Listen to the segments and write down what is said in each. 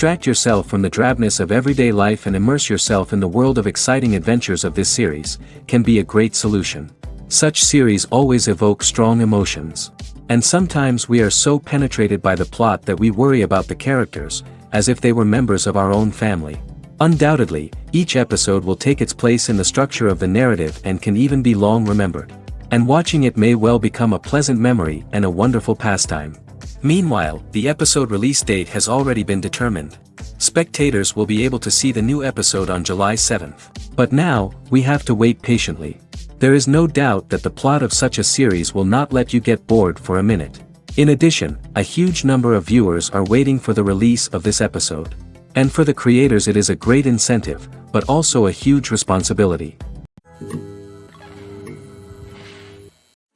Distract yourself from the drabness of everyday life and immerse yourself in the world of exciting adventures of this series, can be a great solution. Such series always evoke strong emotions. And sometimes we are so penetrated by the plot that we worry about the characters, as if they were members of our own family. Undoubtedly, each episode will take its place in the structure of the narrative and can even be long remembered. And watching it may well become a pleasant memory and a wonderful pastime. Meanwhile, the episode release date has already been determined. Spectators will be able to see the new episode on July 7th. But now, we have to wait patiently. There is no doubt that the plot of such a series will not let you get bored for a minute. In addition, a huge number of viewers are waiting for the release of this episode. And for the creators it is a great incentive, but also a huge responsibility.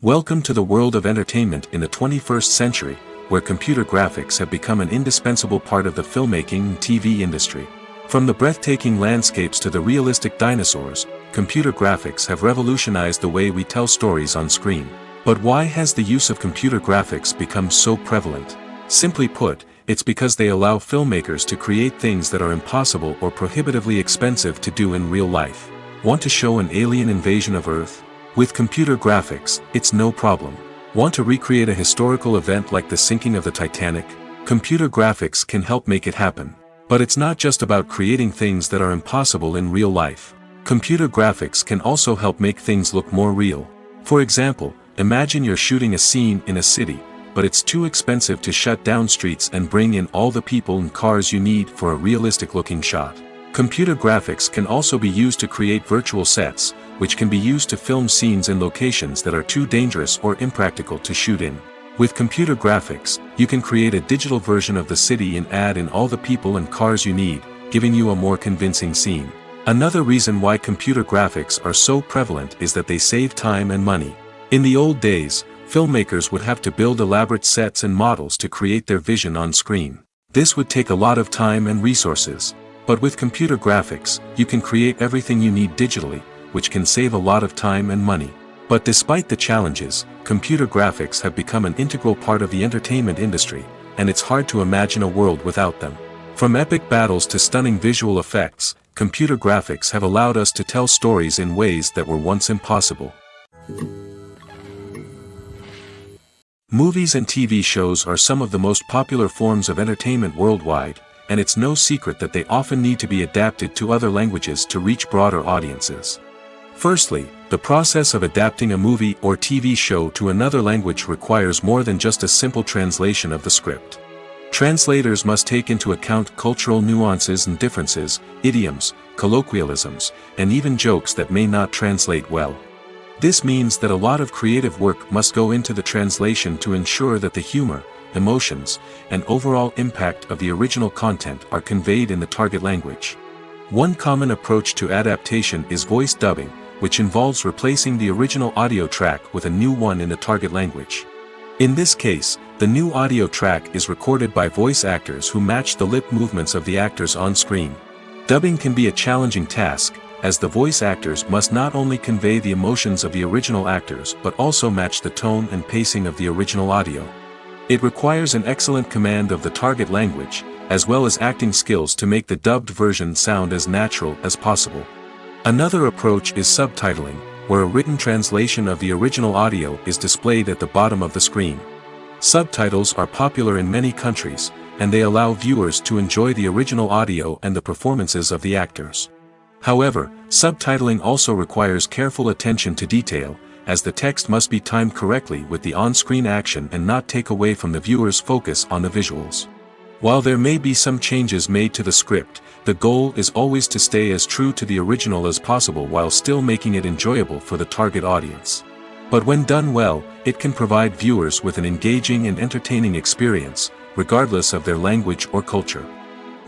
Welcome to the world of entertainment in the 21st century, where computer graphics have become an indispensable part of the filmmaking and TV industry. From the breathtaking landscapes to the realistic dinosaurs, computer graphics have revolutionized the way we tell stories on screen. But why has the use of computer graphics become so prevalent? Simply put, it's because they allow filmmakers to create things that are impossible or prohibitively expensive to do in real life. Want to show an alien invasion of Earth? With computer graphics, it's no problem. Want to recreate a historical event like the sinking of the Titanic? Computer graphics can help make it happen. But it's not just about creating things that are impossible in real life. Computer graphics can also help make things look more real. For example, imagine you're shooting a scene in a city, but it's too expensive to shut down streets and bring in all the people and cars you need for a realistic-looking shot. Computer graphics can also be used to create virtual sets, which can be used to film scenes in locations that are too dangerous or impractical to shoot in. With computer graphics, you can create a digital version of the city and add in all the people and cars you need, giving you a more convincing scene. Another reason why computer graphics are so prevalent is that they save time and money. In the old days, filmmakers would have to build elaborate sets and models to create their vision on screen. This would take a lot of time and resources. But with computer graphics, you can create everything you need digitally, which can save a lot of time and money. But despite the challenges, computer graphics have become an integral part of the entertainment industry, and it's hard to imagine a world without them. From epic battles to stunning visual effects, computer graphics have allowed us to tell stories in ways that were once impossible. Movies and TV shows are some of the most popular forms of entertainment worldwide, and it's no secret that they often need to be adapted to other languages to reach broader audiences. Firstly, the process of adapting a movie or TV show to another language requires more than just a simple translation of the script. Translators must take into account cultural nuances and differences, idioms, colloquialisms, and even jokes that may not translate well. This means that a lot of creative work must go into the translation to ensure that the humor, emotions, and overall impact of the original content are conveyed in the target language. One common approach to adaptation is voice dubbing, which involves replacing the original audio track with a new one in the target language. In this case, the new audio track is recorded by voice actors who match the lip movements of the actors on screen. Dubbing can be a challenging task, as the voice actors must not only convey the emotions of the original actors but also match the tone and pacing of the original audio. It requires an excellent command of the target language, as well as acting skills to make the dubbed version sound as natural as possible. Another approach is subtitling, where a written translation of the original audio is displayed at the bottom of the screen. Subtitles are popular in many countries, and they allow viewers to enjoy the original audio and the performances of the actors. However, subtitling also requires careful attention to detail, as the text must be timed correctly with the on-screen action and not take away from the viewer's focus on the visuals. While there may be some changes made to the script, the goal is always to stay as true to the original as possible while still making it enjoyable for the target audience. But when done well, it can provide viewers with an engaging and entertaining experience, regardless of their language or culture.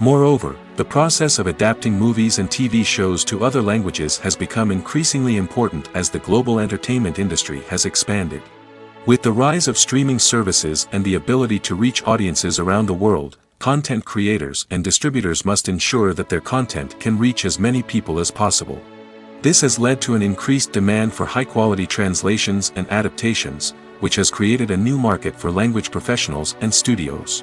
Moreover, the process of adapting movies and TV shows to other languages has become increasingly important as the global entertainment industry has expanded. With the rise of streaming services and the ability to reach audiences around the world, content creators and distributors must ensure that their content can reach as many people as possible. This has led to an increased demand for high-quality translations and adaptations, which has created a new market for language professionals and studios.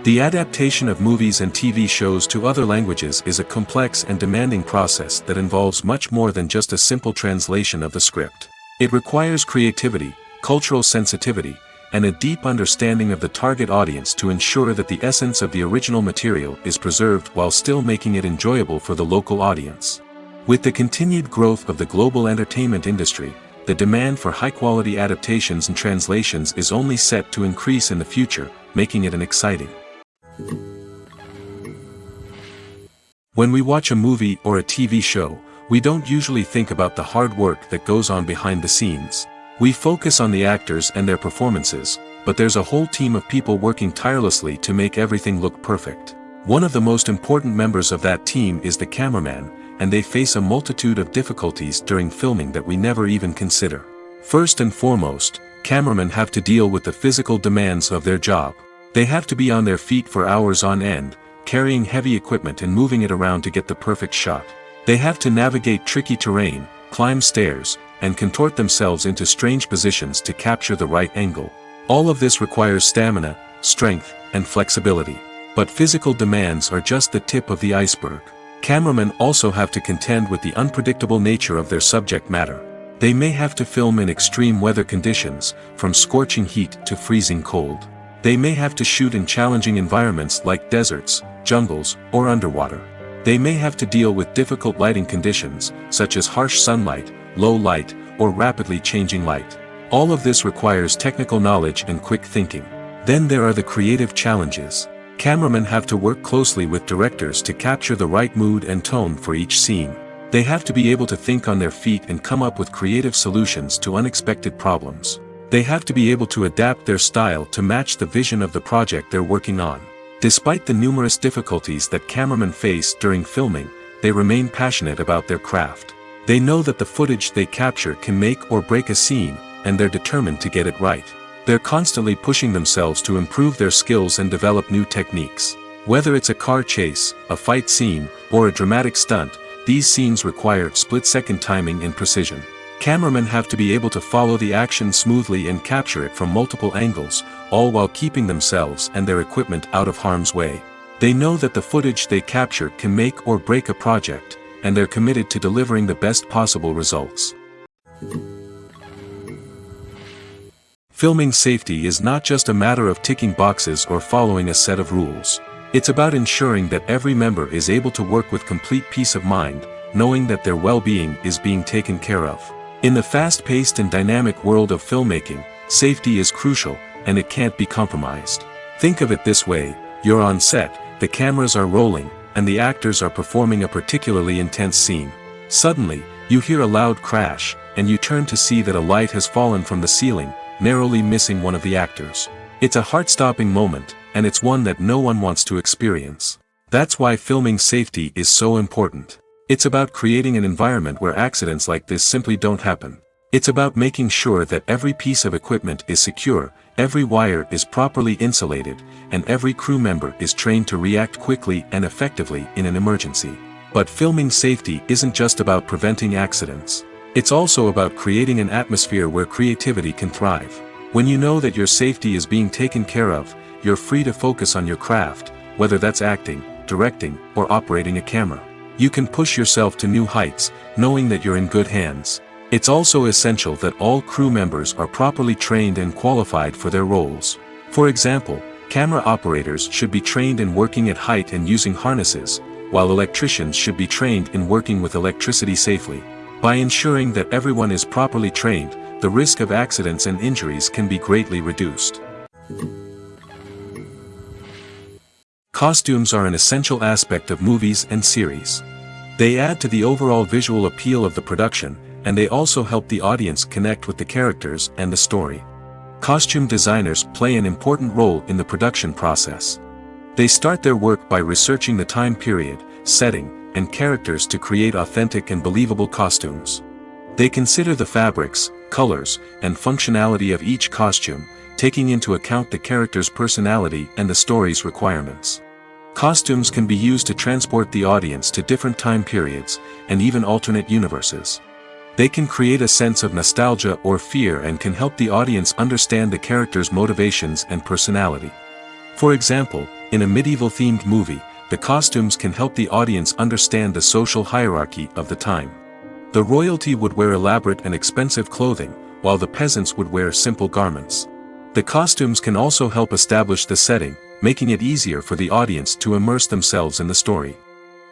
The adaptation of movies and TV shows to other languages is a complex and demanding process that involves much more than just a simple translation of the script. It requires creativity, cultural sensitivity, and a deep understanding of the target audience to ensure that the essence of the original material is preserved while still making it enjoyable for the local audience. With the continued growth of the global entertainment industry, the demand for high-quality adaptations and translations is only set to increase in the future, making it an exciting. When we watch a movie or a TV show, we don't usually think about the hard work that goes on behind the scenes. We focus on the actors and their performances, but there's a whole team of people working tirelessly to make everything look perfect. One of the most important members of that team is the cameraman, and they face a multitude of difficulties during filming that we never even consider. First and foremost, cameramen have to deal with the physical demands of their job. They have to be on their feet for hours on end, carrying heavy equipment and moving it around to get the perfect shot. They have to navigate tricky terrain, climb stairs, and contort themselves into strange positions to capture the right angle. All of this requires stamina, strength, and flexibility. But physical demands are just the tip of the iceberg. Cameramen also have to contend with the unpredictable nature of their subject matter. They may have to film in extreme weather conditions, from scorching heat to freezing cold. They may have to shoot in challenging environments like deserts, jungles, or underwater. They may have to deal with difficult lighting conditions, such as harsh sunlight, low light, or rapidly changing light. All of this requires technical knowledge and quick thinking. Then there are the creative challenges. Cameramen have to work closely with directors to capture the right mood and tone for each scene. They have to be able to think on their feet and come up with creative solutions to unexpected problems. They have to be able to adapt their style to match the vision of the project they're working on. Despite the numerous difficulties that cameramen face during filming, they remain passionate about their craft. They know that the footage they capture can make or break a scene, and they're determined to get it right. They're constantly pushing themselves to improve their skills and develop new techniques. Whether it's a car chase, a fight scene, or a dramatic stunt, these scenes require split-second timing and precision. Cameramen have to be able to follow the action smoothly and capture it from multiple angles, all while keeping themselves and their equipment out of harm's way. They know that the footage they capture can make or break a project, and they're committed to delivering the best possible results. Filming safety is not just a matter of ticking boxes or following a set of rules. It's about ensuring that every member is able to work with complete peace of mind, knowing that their well-being is being taken care of. In the fast-paced and dynamic world of filmmaking, safety is crucial, and it can't be compromised. Think of it this way: you're on set, the cameras are rolling, and the actors are performing a particularly intense scene. Suddenly, you hear a loud crash, and you turn to see that a light has fallen from the ceiling, narrowly missing one of the actors. It's a heart-stopping moment, and it's one that no one wants to experience. That's why filming safety is so important. It's about creating an environment where accidents like this simply don't happen. It's about making sure that every piece of equipment is secure, every wire is properly insulated, and every crew member is trained to react quickly and effectively in an emergency. But filming safety isn't just about preventing accidents. It's also about creating an atmosphere where creativity can thrive. When you know that your safety is being taken care of, you're free to focus on your craft, whether that's acting, directing, or operating a camera. You can push yourself to new heights, knowing that you're in good hands. It's also essential that all crew members are properly trained and qualified for their roles. For example, camera operators should be trained in working at height and using harnesses, while electricians should be trained in working with electricity safely. By ensuring that everyone is properly trained, the risk of accidents and injuries can be greatly reduced. Costumes are an essential aspect of movies and series. They add to the overall visual appeal of the production, and they also help the audience connect with the characters and the story. Costume designers play an important role in the production process. They start their work by researching the time period, setting, and characters to create authentic and believable costumes. They consider the fabrics, colors, and functionality of each costume, taking into account the character's personality and the story's requirements. Costumes can be used to transport the audience to different time periods, and even alternate universes. They can create a sense of nostalgia or fear and can help the audience understand the character's motivations and personality. For example, in a medieval-themed movie, the costumes can help the audience understand the social hierarchy of the time. The royalty would wear elaborate and expensive clothing, while the peasants would wear simple garments. The costumes can also help establish the setting, making it easier for the audience to immerse themselves in the story.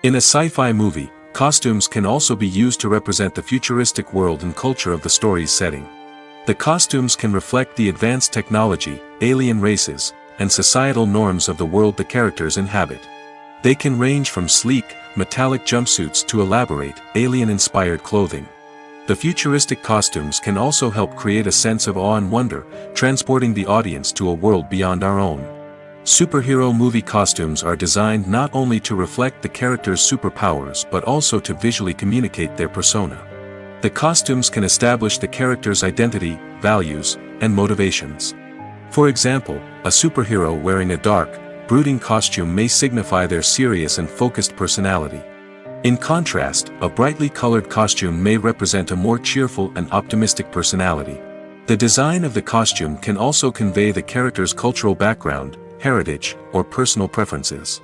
In a sci-fi movie, costumes can also be used to represent the futuristic world and culture of the story's setting. The costumes can reflect the advanced technology, alien races, and societal norms of the world the characters inhabit. They can range from sleek, metallic jumpsuits to elaborate, alien-inspired clothing. The futuristic costumes can also help create a sense of awe and wonder, transporting the audience to a world beyond our own. Superhero movie costumes are designed not only to reflect the character's superpowers but also to visually communicate their persona. The costumes can establish the character's identity, values, and motivations. For example, a superhero wearing a dark, brooding costume may signify their serious and focused personality. In contrast, a brightly colored costume may represent a more cheerful and optimistic personality. The design of the costume can also convey the character's cultural background, heritage, or personal preferences.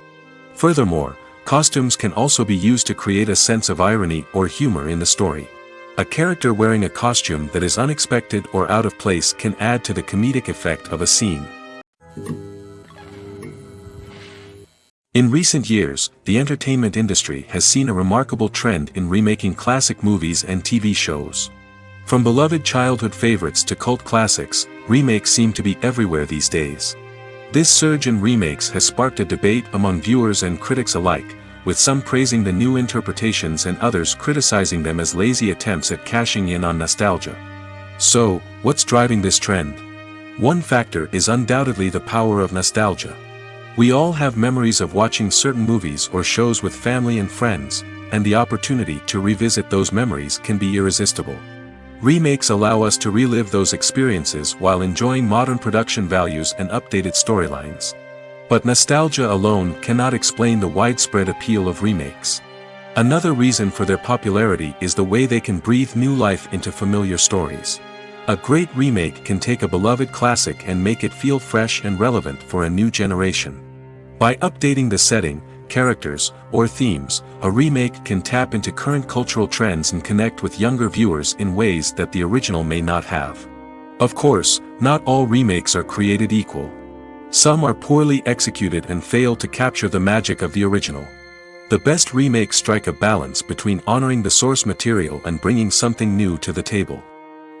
Furthermore, costumes can also be used to create a sense of irony or humor in the story. A character wearing a costume that is unexpected or out of place can add to the comedic effect of a scene. In recent years, the entertainment industry has seen a remarkable trend in remaking classic movies and TV shows. From beloved childhood favorites to cult classics, remakes seem to be everywhere these days. This surge in remakes has sparked a debate among viewers and critics alike, with some praising the new interpretations and others criticizing them as lazy attempts at cashing in on nostalgia. So, what's driving this trend? One factor is undoubtedly the power of nostalgia. We all have memories of watching certain movies or shows with family and friends, and the opportunity to revisit those memories can be irresistible. Remakes allow us to relive those experiences while enjoying modern production values and updated storylines. But nostalgia alone cannot explain the widespread appeal of remakes. Another reason for their popularity is the way they can breathe new life into familiar stories. A great remake can take a beloved classic and make it feel fresh and relevant for a new generation. By updating the setting, characters, or themes, a remake can tap into current cultural trends and connect with younger viewers in ways that the original may not have. Of course, not all remakes are created equal. Some are poorly executed and fail to capture the magic of the original. The best remakes strike a balance between honoring the source material and bringing something new to the table.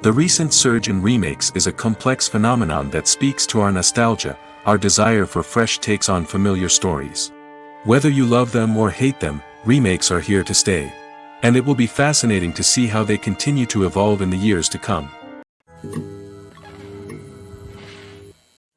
The recent surge in remakes is a complex phenomenon that speaks to our nostalgia, our desire for fresh takes on familiar stories. Whether you love them or hate them, remakes are here to stay. And it will be fascinating to see how they continue to evolve in the years to come.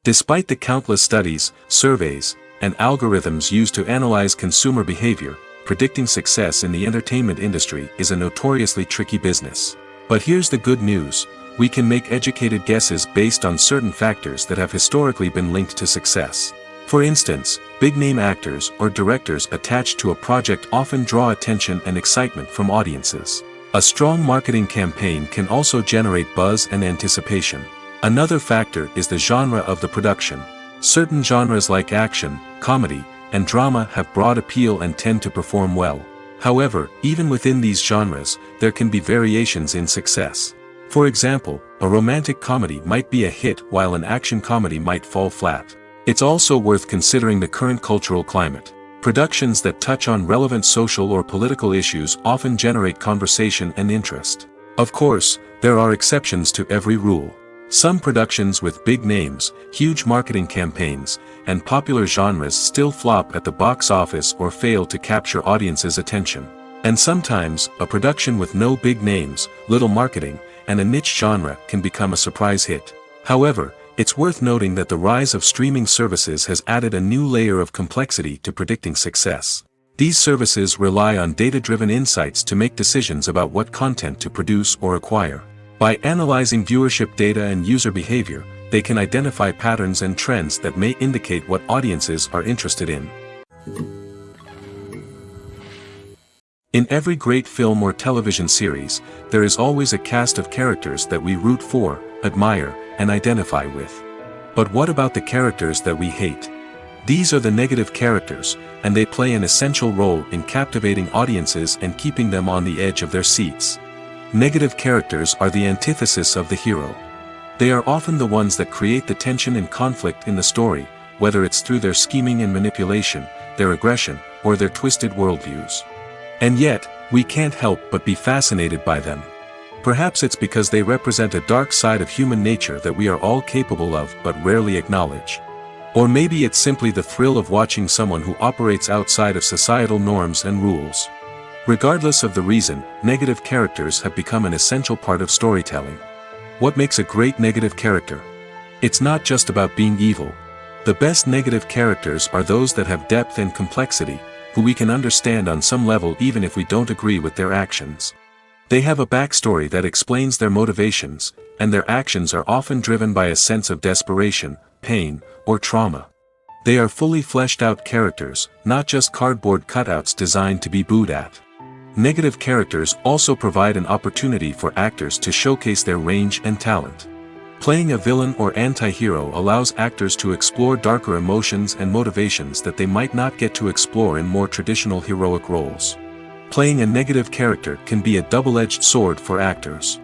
Despite the countless studies, surveys, and algorithms used to analyze consumer behavior, predicting success in the entertainment industry is a notoriously tricky business. But here's the good news: we can make educated guesses based on certain factors that have historically been linked to success. For instance, big-name actors or directors attached to a project often draw attention and excitement from audiences. A strong marketing campaign can also generate buzz and anticipation. Another factor is the genre of the production. Certain genres like action, comedy, and drama have broad appeal and tend to perform well. However, even within these genres, there can be variations in success. For example, a romantic comedy might be a hit while an action comedy might fall flat. It's also worth considering the current cultural climate. Productions that touch on relevant social or political issues often generate conversation and interest. Of course, there are exceptions to every rule. Some productions with big names, huge marketing campaigns, and popular genres still flop at the box office or fail to capture audiences' attention. And sometimes, a production with no big names, little marketing, and a niche genre can become a surprise hit. However, it's worth noting that the rise of streaming services has added a new layer of complexity to predicting success. These services rely on data-driven insights to make decisions about what content to produce or acquire. By analyzing viewership data and user behavior, they can identify patterns and trends that may indicate what audiences are interested in. In every great film or television series, there is always a cast of characters that we root for, admire, and identify with. But what about the characters that we hate? These are the negative characters, and they play an essential role in captivating audiences and keeping them on the edge of their seats. Negative characters are the antithesis of the hero. They are often the ones that create the tension and conflict in the story, whether it's through their scheming and manipulation, their aggression, or their twisted worldviews. And yet, we can't help but be fascinated by them. Perhaps it's because they represent a dark side of human nature that we are all capable of but rarely acknowledge. Or maybe it's simply the thrill of watching someone who operates outside of societal norms and rules. Regardless of the reason, negative characters have become an essential part of storytelling. What makes a great negative character? It's not just about being evil. The best negative characters are those that have depth and complexity, who we can understand on some level even if we don't agree with their actions. They have a backstory that explains their motivations, and their actions are often driven by a sense of desperation, pain, or trauma. They are fully fleshed out characters, not just cardboard cutouts designed to be booed at. Negative characters also provide an opportunity for actors to showcase their range and talent. Playing a villain or anti-hero allows actors to explore darker emotions and motivations that they might not get to explore in more traditional heroic roles. Playing a negative character can be a double-edged sword for actors.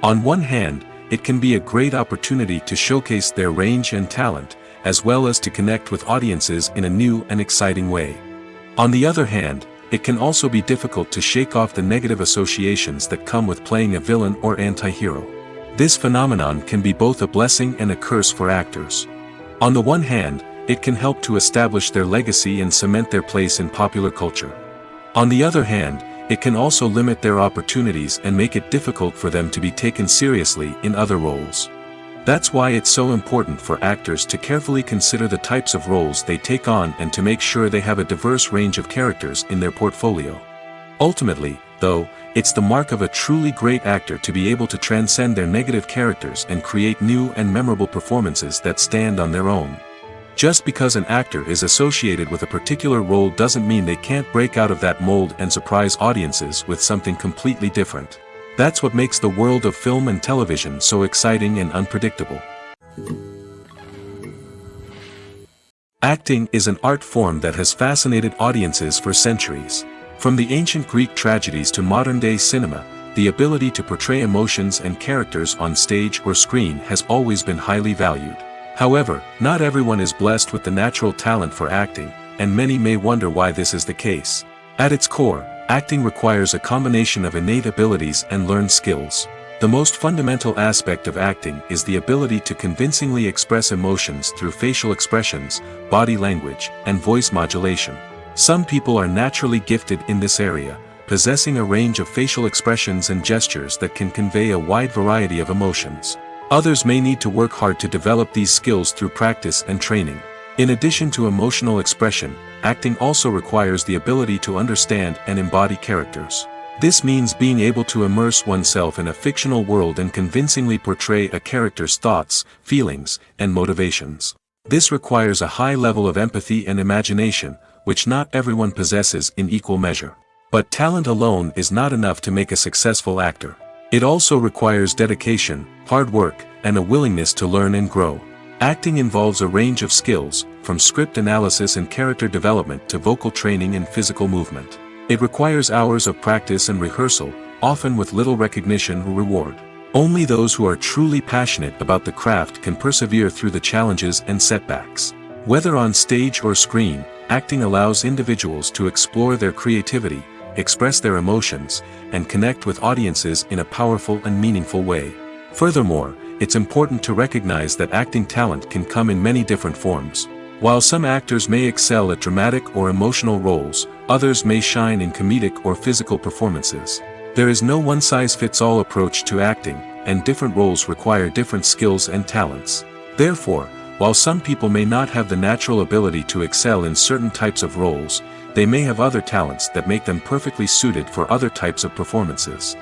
On one hand, it can be a great opportunity to showcase their range and talent, as well as to connect with audiences in a new and exciting way. On the other hand, it can also be difficult to shake off the negative associations that come with playing a villain or anti-hero. This phenomenon can be both a blessing and a curse for actors. On the one hand, it can help to establish their legacy and cement their place in popular culture. On the other hand, it can also limit their opportunities and make it difficult for them to be taken seriously in other roles. That's why it's so important for actors to carefully consider the types of roles they take on and to make sure they have a diverse range of characters in their portfolio. Ultimately, though, it's the mark of a truly great actor to be able to transcend their negative characters and create new and memorable performances that stand on their own. Just because an actor is associated with a particular role doesn't mean they can't break out of that mold and surprise audiences with something completely different. That's what makes the world of film and television so exciting and unpredictable. Acting is an art form that has fascinated audiences for centuries. From the ancient Greek tragedies to modern-day cinema, the ability to portray emotions and characters on stage or screen has always been highly valued. However, not everyone is blessed with the natural talent for acting, and many may wonder why this is the case. At its core, acting requires a combination of innate abilities and learned skills. The most fundamental aspect of acting is the ability to convincingly express emotions through facial expressions, body language, and voice modulation. Some people are naturally gifted in this area, possessing a range of facial expressions and gestures that can convey a wide variety of emotions. Others may need to work hard to develop these skills through practice and training. In addition to emotional expression, acting also requires the ability to understand and embody characters. This means being able to immerse oneself in a fictional world and convincingly portray a character's thoughts, feelings, and motivations. This requires a high level of empathy and imagination, which not everyone possesses in equal measure. But talent alone is not enough to make a successful actor. It also requires dedication, hard work, and a willingness to learn and grow. Acting involves a range of skills, from script analysis and character development to vocal training and physical movement. It requires hours of practice and rehearsal, often with little recognition or reward. Only those who are truly passionate about the craft can persevere through the challenges and setbacks. Whether on stage or screen, acting allows individuals to explore their creativity, express their emotions, and connect with audiences in a powerful and meaningful way. Furthermore, it's important to recognize that acting talent can come in many different forms. While some actors may excel at dramatic or emotional roles, others may shine in comedic or physical performances. There is no one-size-fits-all approach to acting, and different roles require different skills and talents. Therefore, while some people may not have the natural ability to excel in certain types of roles, they may have other talents that make them perfectly suited for other types of performances.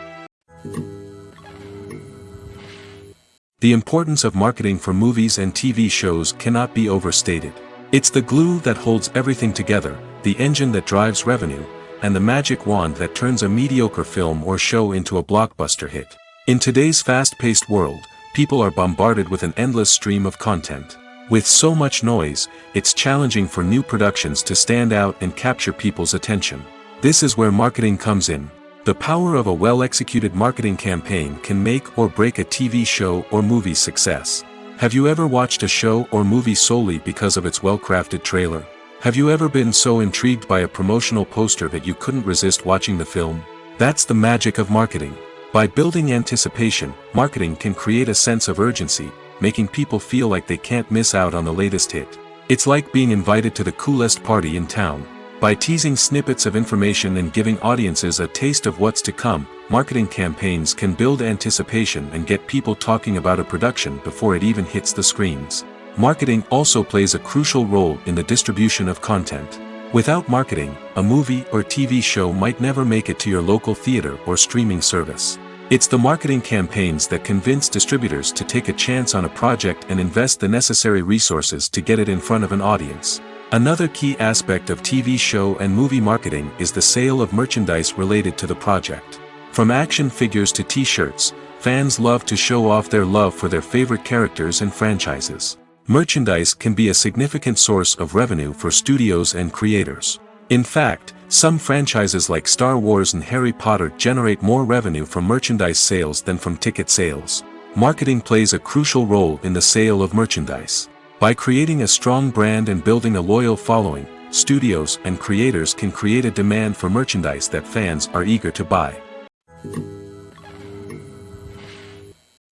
The importance of marketing for movies and TV shows cannot be overstated. It's the glue that holds everything together, the engine that drives revenue, and the magic wand that turns a mediocre film or show into a blockbuster hit. In today's fast-paced world, people are bombarded with an endless stream of content. With so much noise, it's challenging for new productions to stand out and capture people's attention. This is where marketing comes in. The power of a well-executed marketing campaign can make or break a TV show or movie's success. Have you ever watched a show or movie solely because of its well-crafted trailer? Have you ever been so intrigued by a promotional poster that you couldn't resist watching the film? That's the magic of marketing. By building anticipation, marketing can create a sense of urgency, making people feel like they can't miss out on the latest hit. It's like being invited to the coolest party in town. By teasing snippets of information and giving audiences a taste of what's to come, marketing campaigns can build anticipation and get people talking about a production before it even hits the screens. Marketing also plays a crucial role in the distribution of content. Without marketing, a movie or TV show might never make it to your local theater or streaming service. It's the marketing campaigns that convince distributors to take a chance on a project and invest the necessary resources to get it in front of an audience. Another key aspect of TV show and movie marketing is the sale of merchandise related to the project. From action figures to t-shirts, fans love to show off their love for their favorite characters and franchises. Merchandise can be a significant source of revenue for studios and creators. In fact, some franchises like Star Wars and Harry Potter generate more revenue from merchandise sales than from ticket sales. Marketing plays a crucial role in the sale of merchandise. By creating a strong brand and building a loyal following, studios and creators can create a demand for merchandise that fans are eager to buy.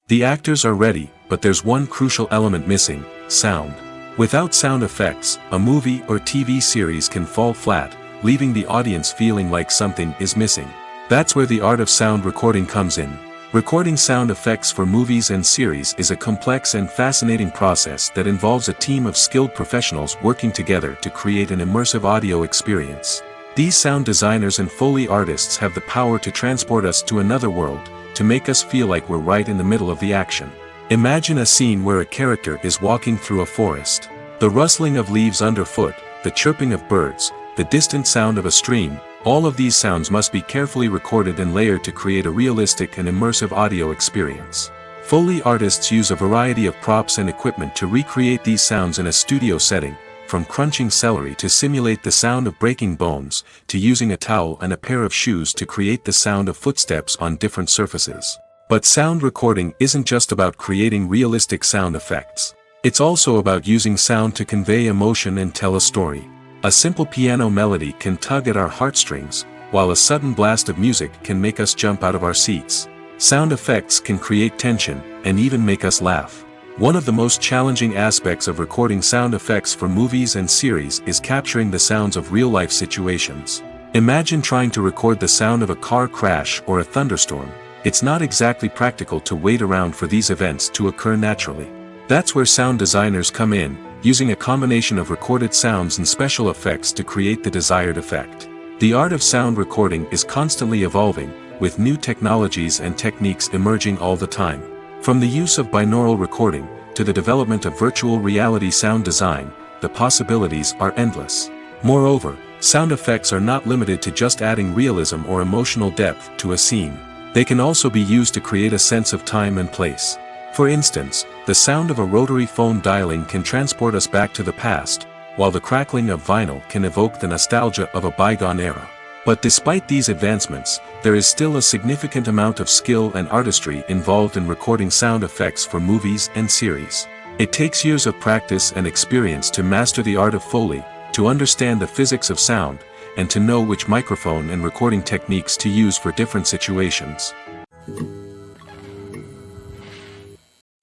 The actors are ready, but there's one crucial element missing: sound. Without sound effects, a movie or TV series can fall flat, leaving the audience feeling like something is missing. That's where the art of sound recording comes in. Recording sound effects for movies and series is a complex and fascinating process that involves a team of skilled professionals working together to create an immersive audio experience. These sound designers and Foley artists have the power to transport us to another world, to make us feel like we're right in the middle of the action. Imagine a scene where a character is walking through a forest. The rustling of leaves underfoot, the chirping of birds, the distant sound of a stream, all of these sounds must be carefully recorded and layered to create a realistic and immersive audio experience. Foley artists use a variety of props and equipment to recreate these sounds in a studio setting, from crunching celery to simulate the sound of breaking bones, to using a towel and a pair of shoes to create the sound of footsteps on different surfaces. But sound recording isn't just about creating realistic sound effects. It's also about using sound to convey emotion and tell a story. A simple piano melody can tug at our heartstrings, while a sudden blast of music can make us jump out of our seats. Sound effects can create tension, and even make us laugh. One of the most challenging aspects of recording sound effects for movies and series is capturing the sounds of real-life situations. Imagine trying to record the sound of a car crash or a thunderstorm. It's not exactly practical to wait around for these events to occur naturally. That's where sound designers come in, using a combination of recorded sounds and special effects to create the desired effect. The art of sound recording is constantly evolving, with new technologies and techniques emerging all the time. From the use of binaural recording, to the development of virtual reality sound design, the possibilities are endless. Moreover, sound effects are not limited to just adding realism or emotional depth to a scene. They can also be used to create a sense of time and place. For instance, the sound of a rotary phone dialing can transport us back to the past, while the crackling of vinyl can evoke the nostalgia of a bygone era. But despite these advancements, there is still a significant amount of skill and artistry involved in recording sound effects for movies and series. It takes years of practice and experience to master the art of Foley, to understand the physics of sound, and to know which microphone and recording techniques to use for different situations.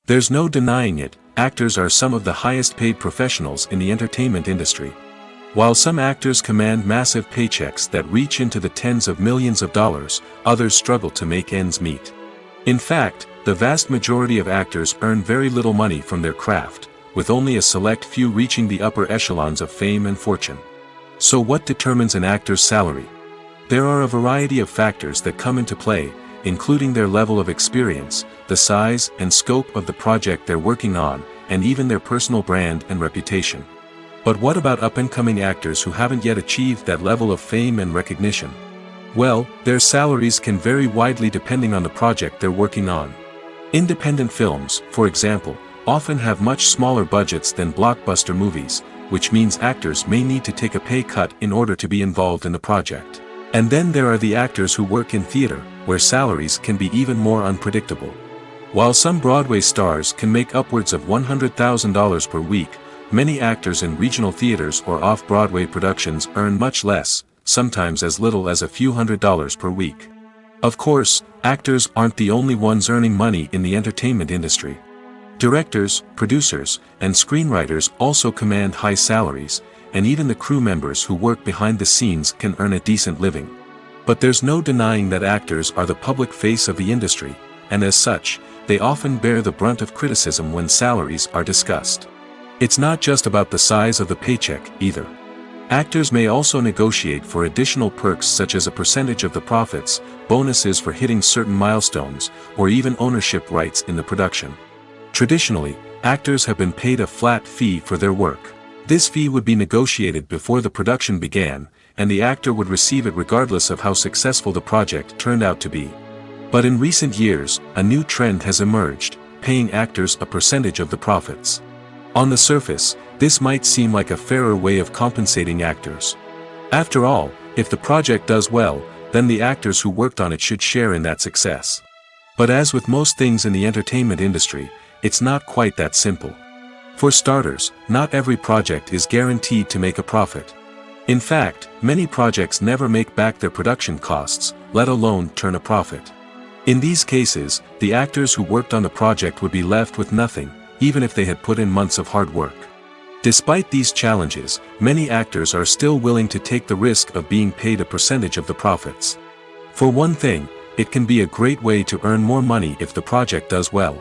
There's no denying it, actors are some of the highest paid professionals in the entertainment industry. While some actors command massive paychecks that reach into the tens of millions of dollars, others struggle to make ends meet. In fact, the vast majority of actors earn very little money from their craft, with only a select few reaching the upper echelons of fame and fortune. So what determines an actor's salary? There are a variety of factors that come into play, including their level of experience, the size and scope of the project they're working on, and even their personal brand and reputation. But what about up-and-coming actors who haven't yet achieved that level of fame and recognition? Well, their salaries can vary widely depending on the project they're working on. Independent films, for example, often have much smaller budgets than blockbuster movies, which means actors may need to take a pay cut in order to be involved in the project. And then there are the actors who work in theater, where salaries can be even more unpredictable. While some Broadway stars can make upwards of $100,000 per week, many actors in regional theaters or off-Broadway productions earn much less, sometimes as little as a few $100s per week. Of course, actors aren't the only ones earning money in the entertainment industry. Directors, producers, and screenwriters also command high salaries, and even the crew members who work behind the scenes can earn a decent living. But there's no denying that actors are the public face of the industry, and as such, they often bear the brunt of criticism when salaries are discussed. It's not just about the size of the paycheck, either. Actors may also negotiate for additional perks such as a percentage of the profits, bonuses for hitting certain milestones, or even ownership rights in the production. Traditionally, actors have been paid a flat fee for their work. This fee would be negotiated before the production began, and the actor would receive it regardless of how successful the project turned out to be. But in recent years, a new trend has emerged, paying actors a percentage of the profits. On the surface, this might seem like a fairer way of compensating actors. After all, if the project does well, then the actors who worked on it should share in that success. But as with most things in the entertainment industry, it's not quite that simple. For starters, not every project is guaranteed to make a profit. In fact, many projects never make back their production costs, let alone turn a profit. In these cases, the actors who worked on the project would be left with nothing, even if they had put in months of hard work. Despite these challenges, many actors are still willing to take the risk of being paid a percentage of the profits. For one thing, it can be a great way to earn more money if the project does well.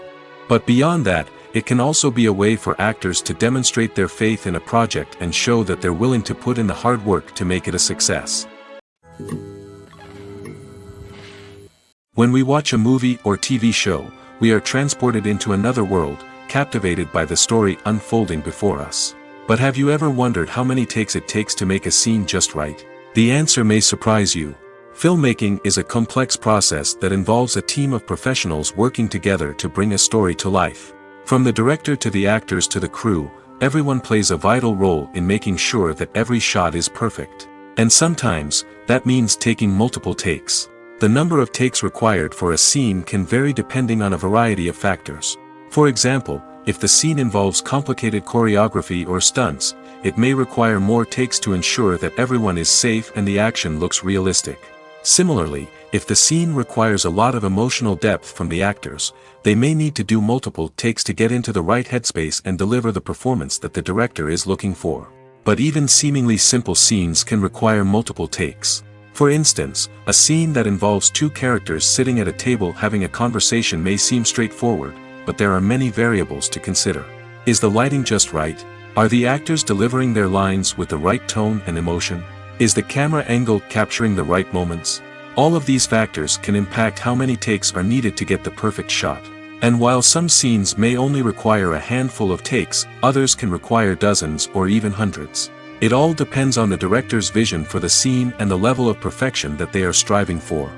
But beyond that, it can also be a way for actors to demonstrate their faith in a project and show that they're willing to put in the hard work to make it a success. When we watch a movie or TV show, we are transported into another world, captivated by the story unfolding before us. But have you ever wondered how many takes it takes to make a scene just right? The answer may surprise you. Filmmaking is a complex process that involves a team of professionals working together to bring a story to life. From the director to the actors to the crew, everyone plays a vital role in making sure that every shot is perfect. And sometimes, that means taking multiple takes. The number of takes required for a scene can vary depending on a variety of factors. For example, if the scene involves complicated choreography or stunts, it may require more takes to ensure that everyone is safe and the action looks realistic. Similarly, if the scene requires a lot of emotional depth from the actors, they may need to do multiple takes to get into the right headspace and deliver the performance that the director is looking for. But even seemingly simple scenes can require multiple takes. For instance, a scene that involves two characters sitting at a table having a conversation may seem straightforward, but there are many variables to consider. Is the lighting just right? Are the actors delivering their lines with the right tone and emotion? Is the camera angle capturing the right moments? All of these factors can impact how many takes are needed to get the perfect shot. And while some scenes may only require a handful of takes, others can require dozens or even hundreds. It all depends on the director's vision for the scene and the level of perfection that they are striving for.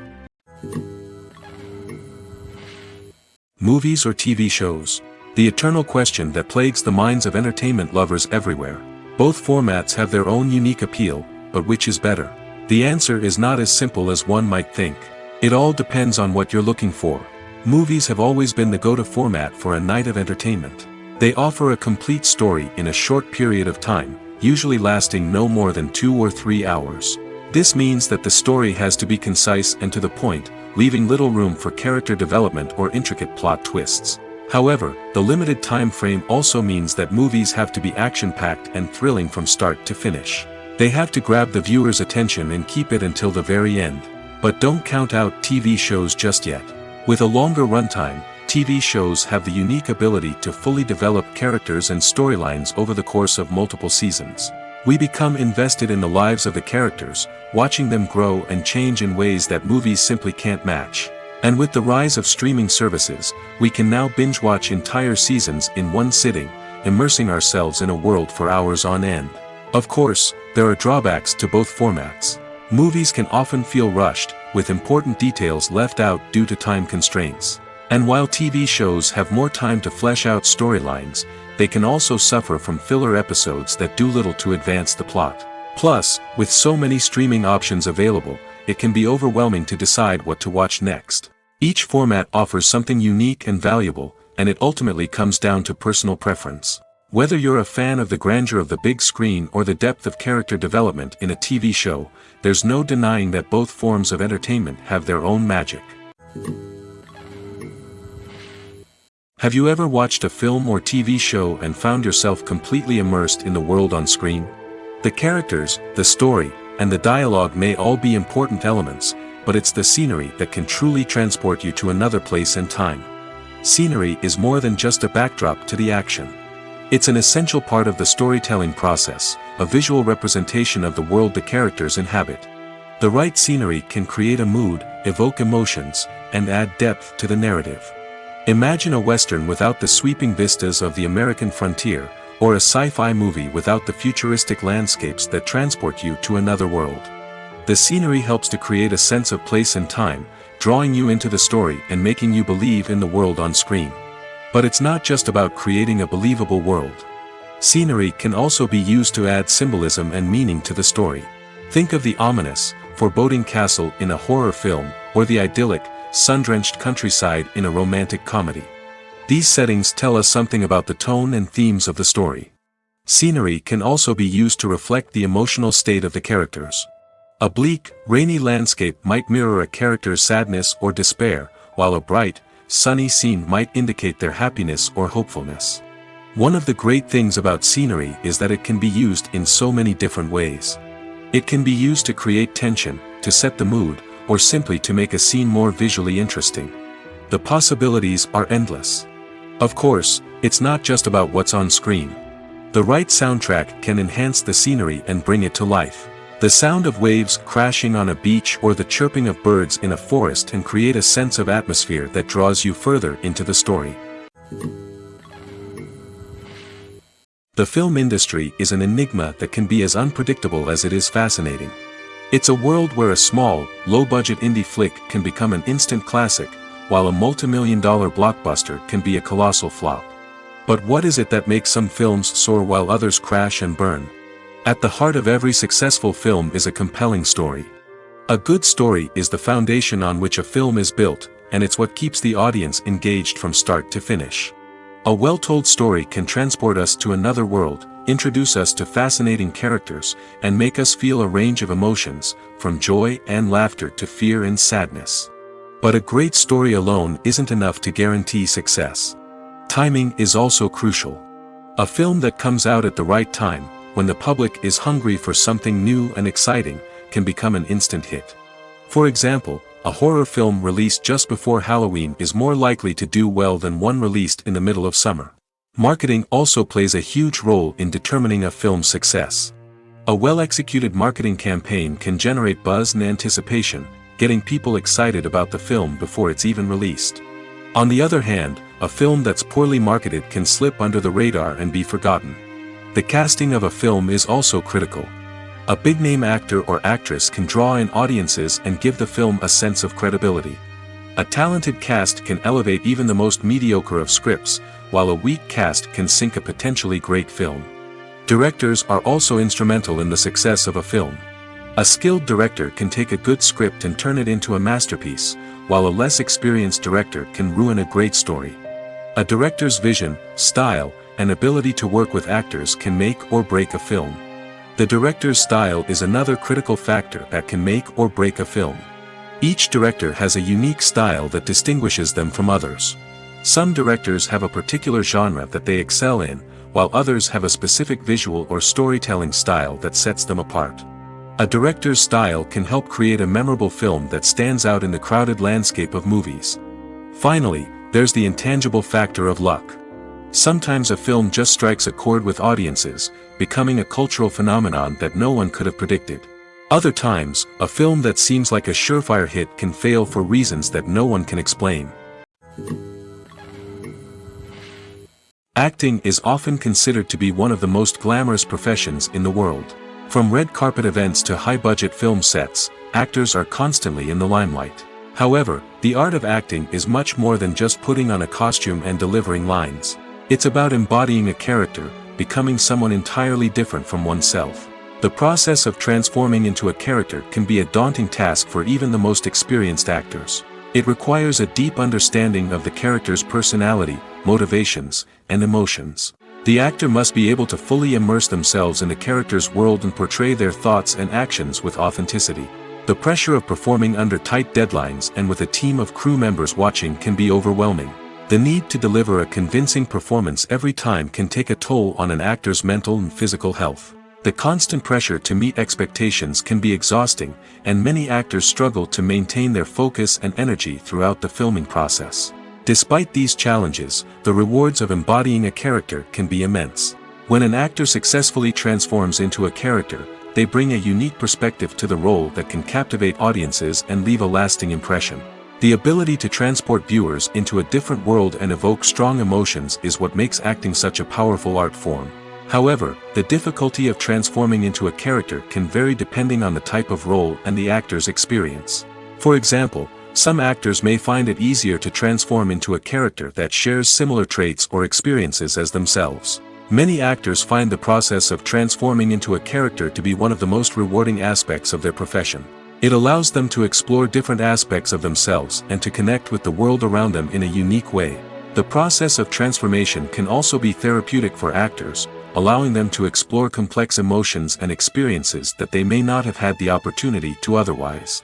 Movies or TV shows? The eternal question that plagues the minds of entertainment lovers everywhere. Both formats have their own unique appeal, but which is better? The answer is not as simple as one might think. It all depends on what you're looking for. Movies have always been the go-to format for a night of entertainment. They offer a complete story in a short period of time, usually lasting no more than 2 or 3 hours. This means that the story has to be concise and to the point, leaving little room for character development or intricate plot twists. However, the limited time frame also means that movies have to be action-packed and thrilling from start to finish. They have to grab the viewer's attention and keep it until the very end. But don't count out TV shows just yet. With a longer runtime, TV shows have the unique ability to fully develop characters and storylines over the course of multiple seasons. We become invested in the lives of the characters, watching them grow and change in ways that movies simply can't match. And with the rise of streaming services, we can now binge-watch entire seasons in one sitting, immersing ourselves in a world for hours on end. Of course, there are drawbacks to both formats. Movies can often feel rushed, with important details left out due to time constraints. And while TV shows have more time to flesh out storylines, they can also suffer from filler episodes that do little to advance the plot. Plus, with so many streaming options available, it can be overwhelming to decide what to watch next. Each format offers something unique and valuable, and it ultimately comes down to personal preference. Whether you're a fan of the grandeur of the big screen or the depth of character development in a TV show, there's no denying that both forms of entertainment have their own magic. Have you ever watched a film or TV show and found yourself completely immersed in the world on screen? The characters, the story, and the dialogue may all be important elements, but it's the scenery that can truly transport you to another place and time. Scenery is more than just a backdrop to the action. It's an essential part of the storytelling process, a visual representation of the world the characters inhabit. The right scenery can create a mood, evoke emotions, and add depth to the narrative. Imagine a Western without the sweeping vistas of the American frontier, or a sci-fi movie without the futuristic landscapes that transport you to another world. The scenery helps to create a sense of place and time, drawing you into the story and making you believe in the world on screen. But it's not just about creating a believable world. Scenery can also be used to add symbolism and meaning to the story. Think of the ominous, foreboding castle in a horror film, or the idyllic, sun-drenched countryside in a romantic comedy. These settings tell us something about the tone and themes of the story. Scenery can also be used to reflect the emotional state of the characters. A bleak, rainy landscape might mirror a character's sadness or despair, while a bright, sunny scene might indicate their happiness or hopefulness. One of the great things about scenery is that it can be used in so many different ways. It can be used to create tension, to set the mood, or simply to make a scene more visually interesting. The possibilities are endless. Of course, it's not just about what's on screen. The right soundtrack can enhance the scenery and bring it to life. The sound of waves crashing on a beach or the chirping of birds in a forest can create a sense of atmosphere that draws you further into the story. The film industry is an enigma that can be as unpredictable as it is fascinating. It's a world where a small, low-budget indie flick can become an instant classic, while a multi-million-dollar blockbuster can be a colossal flop. But what is it that makes some films soar while others crash and burn? At the heart of every successful film is a compelling story. A good story is the foundation on which a film is built, and it's what keeps the audience engaged from start to finish. A well-told story can transport us to another world, introduce us to fascinating characters, and make us feel a range of emotions, from joy and laughter to fear and sadness. But a great story alone isn't enough to guarantee success. Timing is also crucial. A film that comes out at the right time, when the public is hungry for something new and exciting, can become an instant hit. For example, a horror film released just before Halloween is more likely to do well than one released in the middle of summer. Marketing also plays a huge role in determining a film's success. A well-executed marketing campaign can generate buzz and anticipation, getting people excited about the film before it's even released. On the other hand, a film that's poorly marketed can slip under the radar and be forgotten. The casting of a film is also critical. A big-name actor or actress can draw in audiences and give the film a sense of credibility. A talented cast can elevate even the most mediocre of scripts, while a weak cast can sink a potentially great film. Directors are also instrumental in the success of a film. A skilled director can take a good script and turn it into a masterpiece, while a less experienced director can ruin a great story. A director's vision, style, and ability to work with actors can make or break a film. The director's style is another critical factor that can make or break a film. Each director has a unique style that distinguishes them from others. Some directors have a particular genre that they excel in, while others have a specific visual or storytelling style that sets them apart. A director's style can help create a memorable film that stands out in the crowded landscape of movies. Finally, there's the intangible factor of luck. Sometimes a film just strikes a chord with audiences, becoming a cultural phenomenon that no one could have predicted. Other times, a film that seems like a surefire hit can fail for reasons that no one can explain. Acting is often considered to be one of the most glamorous professions in the world. From red carpet events to high-budget film sets, actors are constantly in the limelight. However, the art of acting is much more than just putting on a costume and delivering lines. It's about embodying a character, becoming someone entirely different from oneself. The process of transforming into a character can be a daunting task for even the most experienced actors. It requires a deep understanding of the character's personality, motivations, and emotions. The actor must be able to fully immerse themselves in the character's world and portray their thoughts and actions with authenticity. The pressure of performing under tight deadlines and with a team of crew members watching can be overwhelming. The need to deliver a convincing performance every time can take a toll on an actor's mental and physical health. The constant pressure to meet expectations can be exhausting, and many actors struggle to maintain their focus and energy throughout the filming process. Despite these challenges, the rewards of embodying a character can be immense. When an actor successfully transforms into a character, they bring a unique perspective to the role that can captivate audiences and leave a lasting impression. The ability to transport viewers into a different world and evoke strong emotions is what makes acting such a powerful art form. However, the difficulty of transforming into a character can vary depending on the type of role and the actor's experience. For example, some actors may find it easier to transform into a character that shares similar traits or experiences as themselves. Many actors find the process of transforming into a character to be one of the most rewarding aspects of their profession. It allows them to explore different aspects of themselves and to connect with the world around them in a unique way. The process of transformation can also be therapeutic for actors, allowing them to explore complex emotions and experiences that they may not have had the opportunity to otherwise.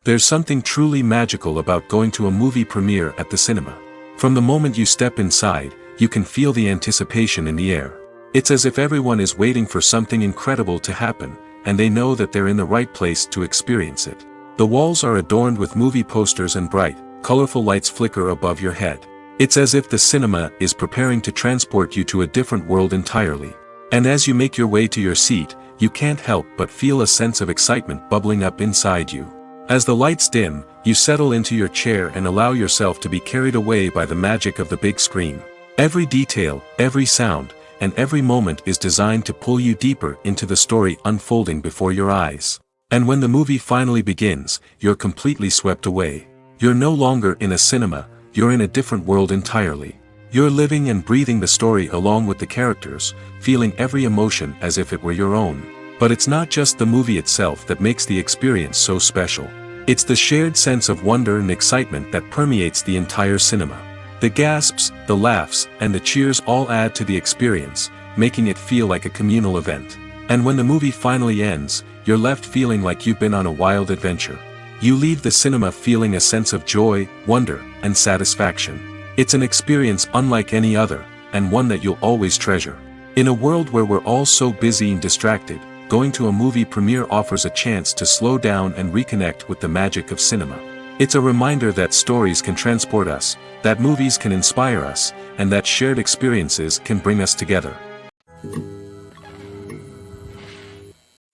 There's something truly magical about going to a movie premiere at the cinema. From the moment you step inside, you can feel the anticipation in the air. It's as if everyone is waiting for something incredible to happen, and they know that they're in the right place to experience it. The walls are adorned with movie posters and bright, colorful lights flicker above your head. It's as if the cinema is preparing to transport you to a different world entirely. And as you make your way to your seat, you can't help but feel a sense of excitement bubbling up inside you. As the lights dim, you settle into your chair and allow yourself to be carried away by the magic of the big screen. Every detail, every sound, and every moment is designed to pull you deeper into the story unfolding before your eyes. And when the movie finally begins, you're completely swept away. You're no longer in a cinema, you're in a different world entirely. You're living and breathing the story along with the characters, feeling every emotion as if it were your own. But it's not just the movie itself that makes the experience so special. It's the shared sense of wonder and excitement that permeates the entire cinema. The gasps, the laughs, and the cheers all add to the experience, making it feel like a communal event. And when the movie finally ends, you're left feeling like you've been on a wild adventure. You leave the cinema feeling a sense of joy, wonder, and satisfaction. It's an experience unlike any other, and one that you'll always treasure. In a world where we're all so busy and distracted, going to a movie premiere offers a chance to slow down and reconnect with the magic of cinema. It's a reminder that stories can transport us, that movies can inspire us, and that shared experiences can bring us together.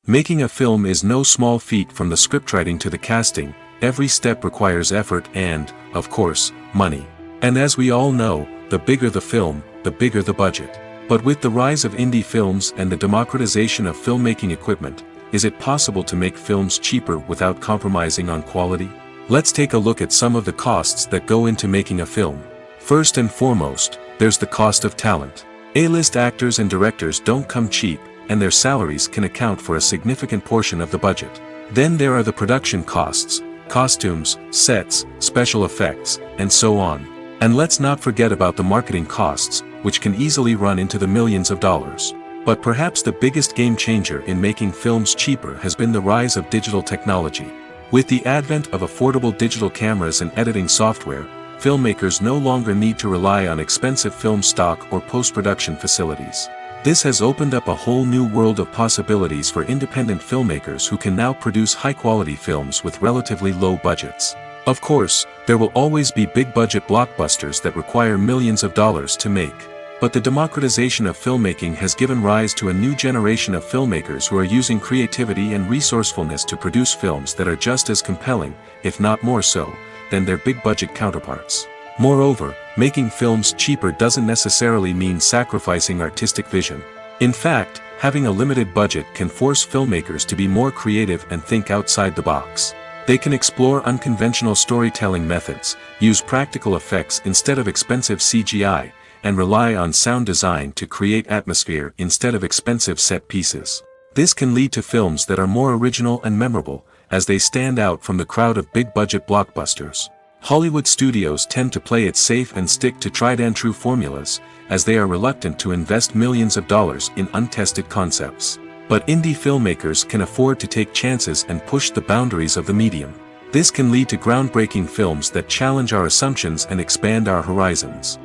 Making a film is no small feat. From the scriptwriting to the casting, every step requires effort and, of course, money. And as we all know, the bigger the film, the bigger the budget. But with the rise of indie films and the democratization of filmmaking equipment, is it possible to make films cheaper without compromising on quality? Let's take a look at some of the costs that go into making a film. First and foremost, there's the cost of talent. A-list actors and directors don't come cheap, and their salaries can account for a significant portion of the budget. Then there are the production costs, costumes, sets, special effects, and so on. And let's not forget about the marketing costs, which can easily run into the millions of dollars. But perhaps the biggest game changer in making films cheaper has been the rise of digital technology. With the advent of affordable digital cameras and editing software, filmmakers no longer need to rely on expensive film stock or post-production facilities. This has opened up a whole new world of possibilities for independent filmmakers who can now produce high-quality films with relatively low budgets. Of course, there will always be big-budget blockbusters that require millions of dollars to make. But the democratization of filmmaking has given rise to a new generation of filmmakers who are using creativity and resourcefulness to produce films that are just as compelling, if not more so, than their big-budget counterparts. Moreover, making films cheaper doesn't necessarily mean sacrificing artistic vision. In fact, having a limited budget can force filmmakers to be more creative and think outside the box. They can explore unconventional storytelling methods, use practical effects instead of expensive CGI, and rely on sound design to create atmosphere instead of expensive set pieces. This can lead to films that are more original and memorable, as they stand out from the crowd of big-budget blockbusters. Hollywood studios tend to play it safe and stick to tried-and-true formulas, as they are reluctant to invest millions of dollars in untested concepts. But indie filmmakers can afford to take chances and push the boundaries of the medium. This can lead to groundbreaking films that challenge our assumptions and expand our horizons.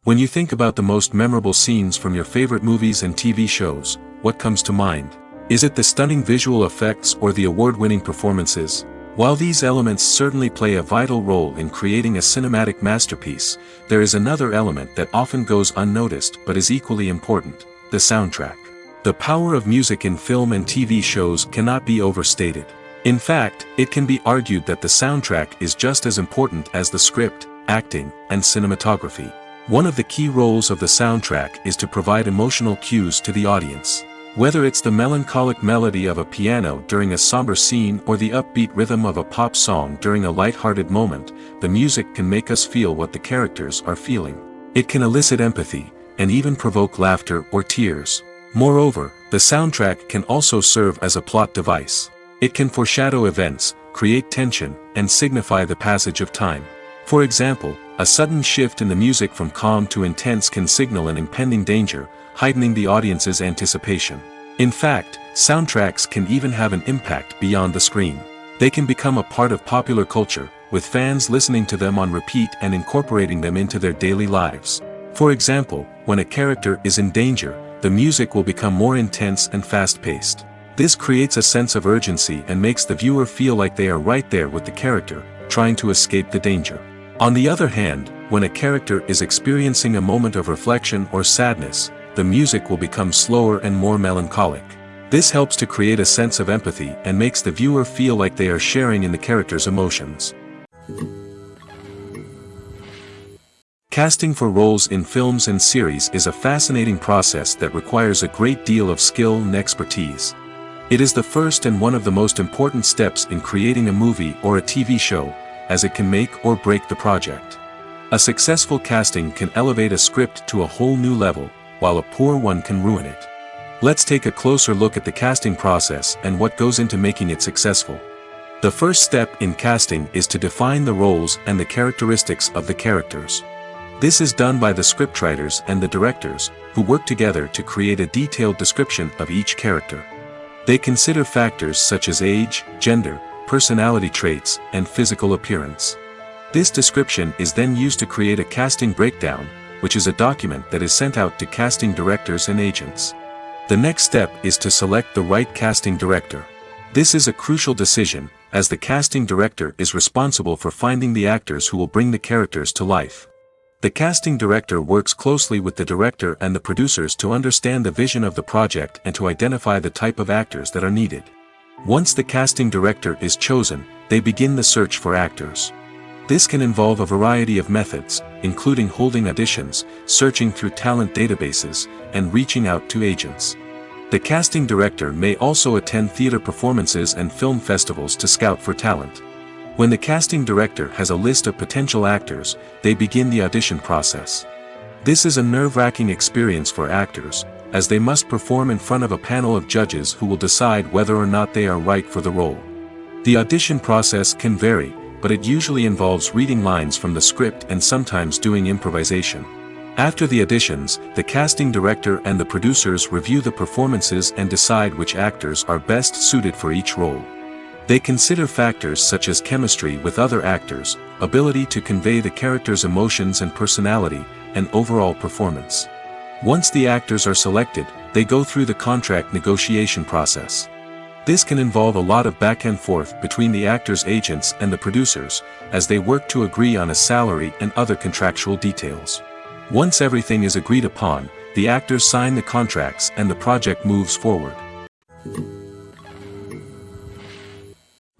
When you think about the most memorable scenes from your favorite movies and TV shows, what comes to mind? Is it the stunning visual effects or the award-winning performances? While these elements certainly play a vital role in creating a cinematic masterpiece, there is another element that often goes unnoticed but is equally important: the soundtrack. The power of music in film and TV shows cannot be overstated. In fact, it can be argued that the soundtrack is just as important as the script, acting, and cinematography. One of the key roles of the soundtrack is to provide emotional cues to the audience. Whether it's the melancholic melody of a piano during a somber scene or the upbeat rhythm of a pop song during a light-hearted moment, the music can make us feel what the characters are feeling. It can elicit empathy, and even provoke laughter or tears. Moreover, the soundtrack can also serve as a plot device. It can foreshadow events, create tension, and signify the passage of time. For example, a sudden shift in the music from calm to intense can signal an impending danger, heightening the audience's anticipation. In fact, soundtracks can even have an impact beyond the screen. They can become a part of popular culture, with fans listening to them on repeat and incorporating them into their daily lives. For example, when a character is in danger, the music will become more intense and fast-paced. This creates a sense of urgency and makes the viewer feel like they are right there with the character, trying to escape the danger. On the other hand, when a character is experiencing a moment of reflection or sadness, the music will become slower and more melancholic. This helps to create a sense of empathy and makes the viewer feel like they are sharing in the character's emotions. Casting for roles in films and series is a fascinating process that requires a great deal of skill and expertise. It is the first and one of the most important steps in creating a movie or a TV show, as it can make or break the project. A successful casting can elevate a script to a whole new level, while a poor one can ruin it. Let's take a closer look at the casting process and what goes into making it successful. The first step in casting is to define the roles and the characteristics of the characters. This is done by the scriptwriters and the directors, who work together to create a detailed description of each character. They consider factors such as age, gender, personality traits, and physical appearance. This description is then used to create a casting breakdown, which is a document that is sent out to casting directors and agents. The next step is to select the right casting director. This is a crucial decision, as the casting director is responsible for finding the actors who will bring the characters to life. The casting director works closely with the director and the producers to understand the vision of the project and to identify the type of actors that are needed. Once the casting director is chosen, they begin the search for actors. This can involve a variety of methods, including holding auditions, searching through talent databases, and reaching out to agents. The casting director may also attend theater performances and film festivals to scout for talent. When the casting director has a list of potential actors, they begin the audition process. This is a nerve-wracking experience for actors, as they must perform in front of a panel of judges who will decide whether or not they are right for the role. The audition process can vary, but it usually involves reading lines from the script and sometimes doing improvisation. After the auditions, the casting director and the producers review the performances and decide which actors are best suited for each role. They consider factors such as chemistry with other actors, ability to convey the character's emotions and personality, and overall performance. Once the actors are selected, they go through the contract negotiation process. This can involve a lot of back and forth between the actors' agents and the producers, as they work to agree on a salary and other contractual details. Once everything is agreed upon, the actors sign the contracts and the project moves forward.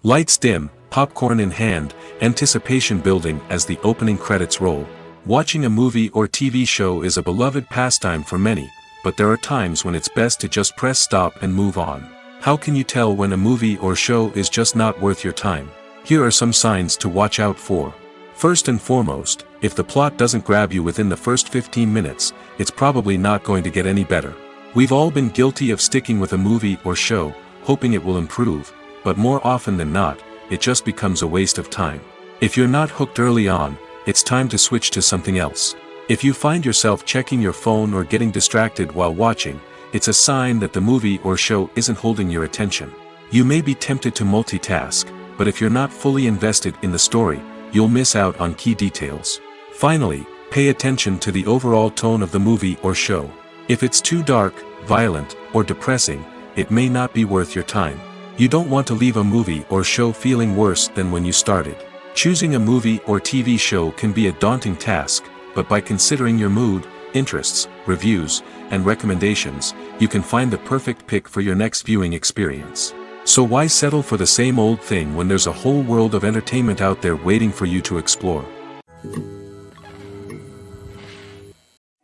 Lights dim, popcorn in hand, anticipation building as the opening credits roll. Watching a movie or TV show is a beloved pastime for many, but there are times when it's best to just press stop and move on. How can you tell when a movie or show is just not worth your time? Here are some signs to watch out for. First and foremost, if the plot doesn't grab you within the first 15 minutes, it's probably not going to get any better. We've all been guilty of sticking with a movie or show, hoping it will improve, but more often than not, it just becomes a waste of time. If you're not hooked early on, it's time to switch to something else. If you find yourself checking your phone or getting distracted while watching, it's a sign that the movie or show isn't holding your attention. You may be tempted to multitask, but if you're not fully invested in the story, you'll miss out on key details. Finally, pay attention to the overall tone of the movie or show. If it's too dark, violent, or depressing, it may not be worth your time. You don't want to leave a movie or show feeling worse than when you started. Choosing a movie or TV show can be a daunting task, but by considering your mood, interests, reviews, and recommendations, you can find the perfect pick for your next viewing experience. So why settle for the same old thing when there's a whole world of entertainment out there waiting for you to explore?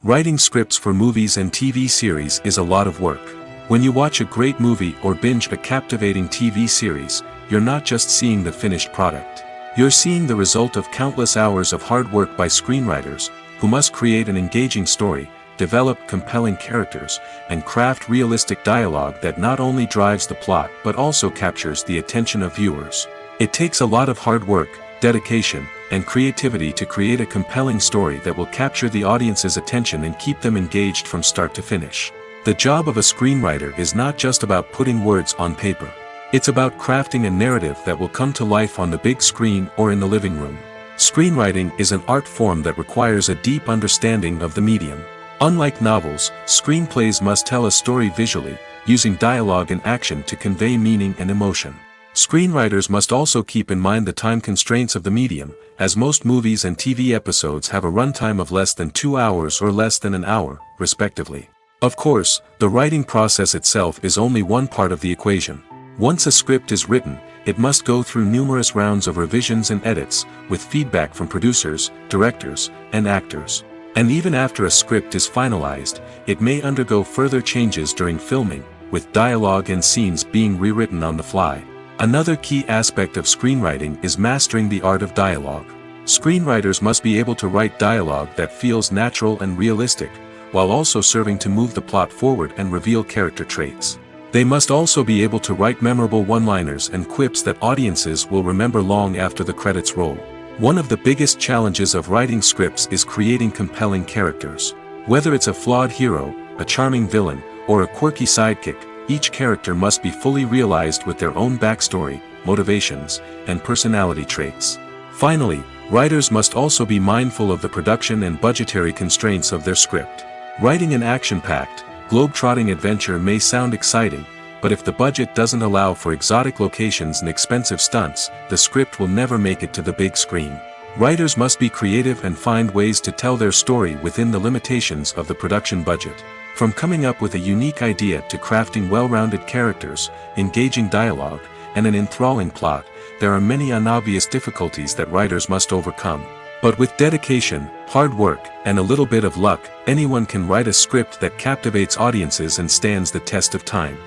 Writing scripts for movies and TV series is a lot of work. When you watch a great movie or binge a captivating TV series, you're not just seeing the finished product. You're seeing the result of countless hours of hard work by screenwriters, who must create an engaging story, develop compelling characters, and craft realistic dialogue that not only drives the plot but also captures the attention of viewers. It takes a lot of hard work, dedication, and creativity to create a compelling story that will capture the audience's attention and keep them engaged from start to finish. The job of a screenwriter is not just about putting words on paper. It's about crafting a narrative that will come to life on the big screen or in the living room. Screenwriting is an art form that requires a deep understanding of the medium. Unlike novels, screenplays must tell a story visually, using dialogue and action to convey meaning and emotion. Screenwriters must also keep in mind the time constraints of the medium, as most movies and TV episodes have a runtime of less than 2 hours or less than an hour, respectively. Of course, the writing process itself is only one part of the equation. Once a script is written, it must go through numerous rounds of revisions and edits, with feedback from producers, directors, and actors. And even after a script is finalized, it may undergo further changes during filming, with dialogue and scenes being rewritten on the fly. Another key aspect of screenwriting is mastering the art of dialogue. Screenwriters must be able to write dialogue that feels natural and realistic, while also serving to move the plot forward and reveal character traits. They must also be able to write memorable one-liners and quips that audiences will remember long after the credits roll. One of the biggest challenges of writing scripts is creating compelling characters. Whether it's a flawed hero, a charming villain, or a quirky sidekick, each character must be fully realized with their own backstory, motivations, and personality traits. Finally, writers must also be mindful of the production and budgetary constraints of their script. Writing an action-packed, globe-trotting adventure may sound exciting, but if the budget doesn't allow for exotic locations and expensive stunts, the script will never make it to the big screen. Writers must be creative and find ways to tell their story within the limitations of the production budget. From coming up with a unique idea to crafting well-rounded characters, engaging dialogue, and an enthralling plot, there are many unobvious difficulties that writers must overcome. But with dedication, hard work, and a little bit of luck, anyone can write a script that captivates audiences and stands the test of time.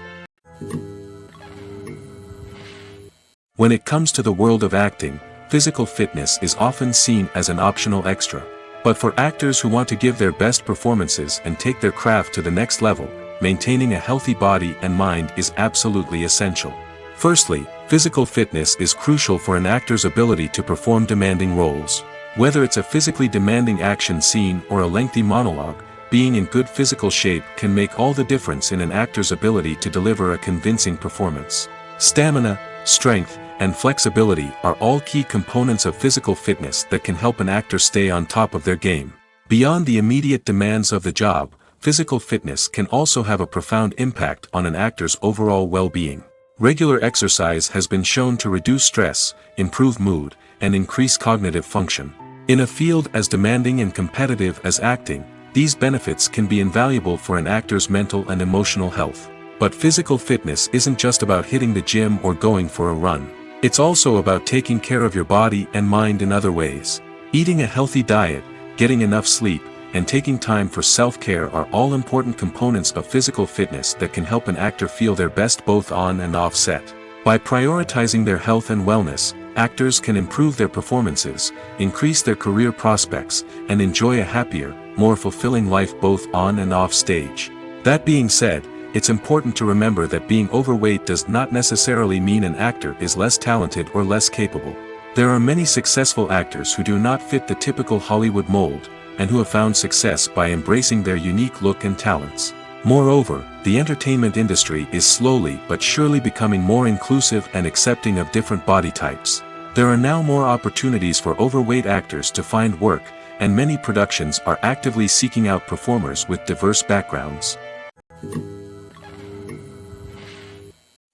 When it comes to the world of acting, physical fitness is often seen as an optional extra. But for actors who want to give their best performances and take their craft to the next level, maintaining a healthy body and mind is absolutely essential. Firstly, physical fitness is crucial for an actor's ability to perform demanding roles. Whether it's a physically demanding action scene or a lengthy monologue, being in good physical shape can make all the difference in an actor's ability to deliver a convincing performance. Stamina, strength, and flexibility are all key components of physical fitness that can help an actor stay on top of their game. Beyond the immediate demands of the job, physical fitness can also have a profound impact on an actor's overall well-being. Regular exercise has been shown to reduce stress, improve mood, and increase cognitive function. In a field as demanding and competitive as acting, these benefits can be invaluable for an actor's mental and emotional health. But physical fitness isn't just about hitting the gym or going for a run. It's also about taking care of your body and mind in other ways. Eating a healthy diet, getting enough sleep, and taking time for self-care are all important components of physical fitness that can help an actor feel their best both on and off set. By prioritizing their health and wellness, actors can improve their performances, increase their career prospects, and enjoy a happier, more fulfilling life both on and off stage. That being said, it's important to remember that being overweight does not necessarily mean an actor is less talented or less capable. There are many successful actors who do not fit the typical Hollywood mold, and who have found success by embracing their unique look and talents. Moreover, the entertainment industry is slowly but surely becoming more inclusive and accepting of different body types. There are now more opportunities for overweight actors to find work, and many productions are actively seeking out performers with diverse backgrounds.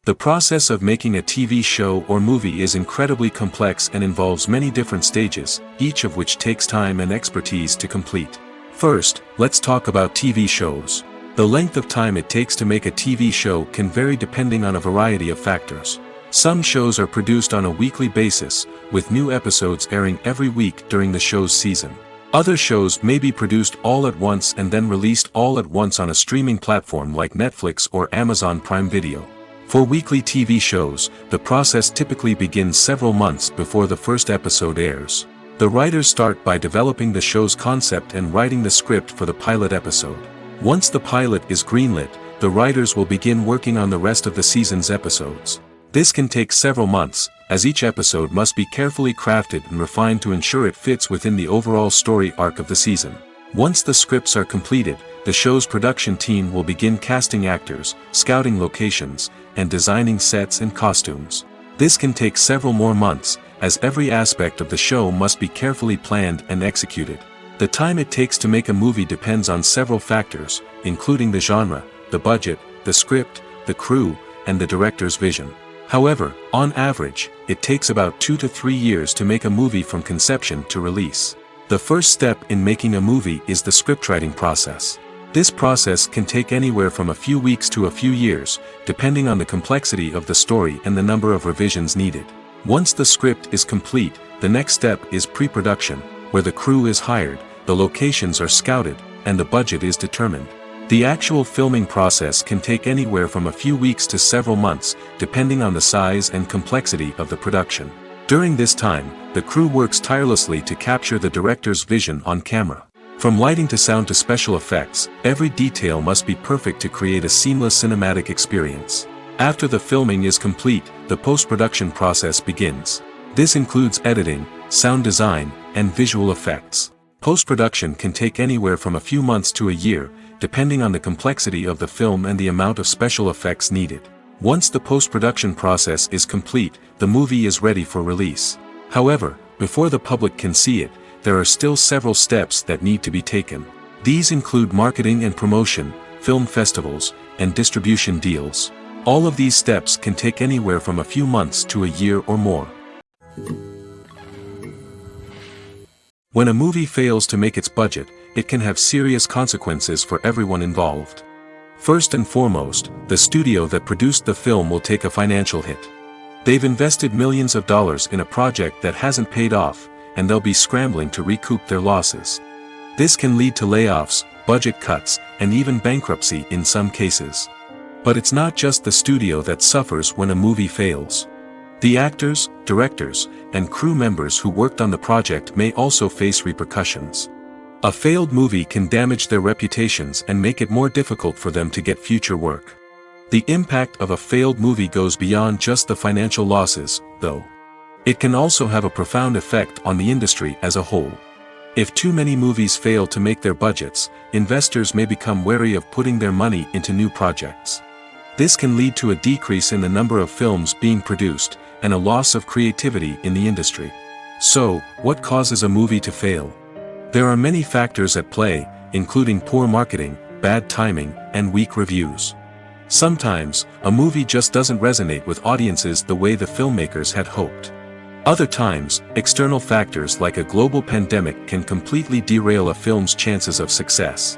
The process of making a TV show or movie is incredibly complex and involves many different stages, each of which takes time and expertise to complete. First, let's talk about TV shows. The length of time it takes to make a TV show can vary depending on a variety of factors. Some shows are produced on a weekly basis, with new episodes airing every week during the show's season. Other shows may be produced all at once and then released all at once on a streaming platform like Netflix or Amazon Prime Video. For weekly TV shows, the process typically begins several months before the first episode airs. The writers start by developing the show's concept and writing the script for the pilot episode. Once the pilot is greenlit, the writers will begin working on the rest of the season's episodes. This can take several months, as each episode must be carefully crafted and refined to ensure it fits within the overall story arc of the season. Once the scripts are completed, the show's production team will begin casting actors, scouting locations, and designing sets and costumes. This can take several more months, as every aspect of the show must be carefully planned and executed. The time it takes to make a movie depends on several factors, including the genre, the budget, the script, the crew, and the director's vision. However, on average, it takes about 2 to 3 years to make a movie from conception to release. The first step in making a movie is the scriptwriting process. This process can take anywhere from a few weeks to a few years, depending on the complexity of the story and the number of revisions needed. Once the script is complete, the next step is pre-production, where the crew is hired, the locations are scouted, and the budget is determined. The actual filming process can take anywhere from a few weeks to several months, depending on the size and complexity of the production. During this time, the crew works tirelessly to capture the director's vision on camera. From lighting to sound to special effects, every detail must be perfect to create a seamless cinematic experience. After the filming is complete, the post-production process begins. This includes editing, sound design, and visual effects. Post-production can take anywhere from a few months to a year, depending on the complexity of the film and the amount of special effects needed. Once the post-production process is complete, the movie is ready for release. However, before the public can see it, there are still several steps that need to be taken. These include marketing and promotion, film festivals, and distribution deals. All of these steps can take anywhere from a few months to a year or more. When a movie fails to make its budget, it can have serious consequences for everyone involved. First and foremost, the studio that produced the film will take a financial hit. They've invested millions of dollars in a project that hasn't paid off, and they'll be scrambling to recoup their losses. This can lead to layoffs, budget cuts, and even bankruptcy in some cases. But it's not just the studio that suffers when a movie fails. The actors, directors, and crew members who worked on the project may also face repercussions. A failed movie can damage their reputations and make it more difficult for them to get future work. The impact of a failed movie goes beyond just the financial losses, though. It can also have a profound effect on the industry as a whole. If too many movies fail to make their budgets, investors may become wary of putting their money into new projects. This can lead to a decrease in the number of films being produced, and a loss of creativity in the industry. So, what causes a movie to fail? There are many factors at play, including poor marketing, bad timing, and weak reviews. Sometimes, a movie just doesn't resonate with audiences the way the filmmakers had hoped. Other times, external factors like a global pandemic can completely derail a film's chances of success.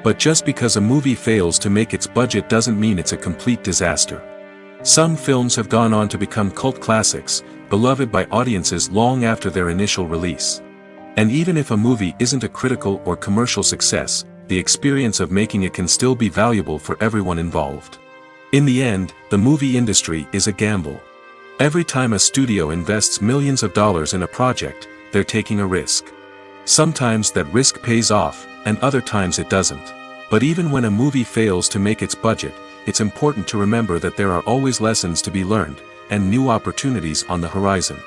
But just because a movie fails to make its budget doesn't mean it's a complete disaster. Some films have gone on to become cult classics, beloved by audiences long after their initial release. And even if a movie isn't a critical or commercial success, the experience of making it can still be valuable for everyone involved. In the end, the movie industry is a gamble. Every time a studio invests millions of dollars in a project, they're taking a risk. Sometimes that risk pays off, and other times it doesn't. But even when a movie fails to make its budget, it's important to remember that there are always lessons to be learned, and new opportunities on the horizon.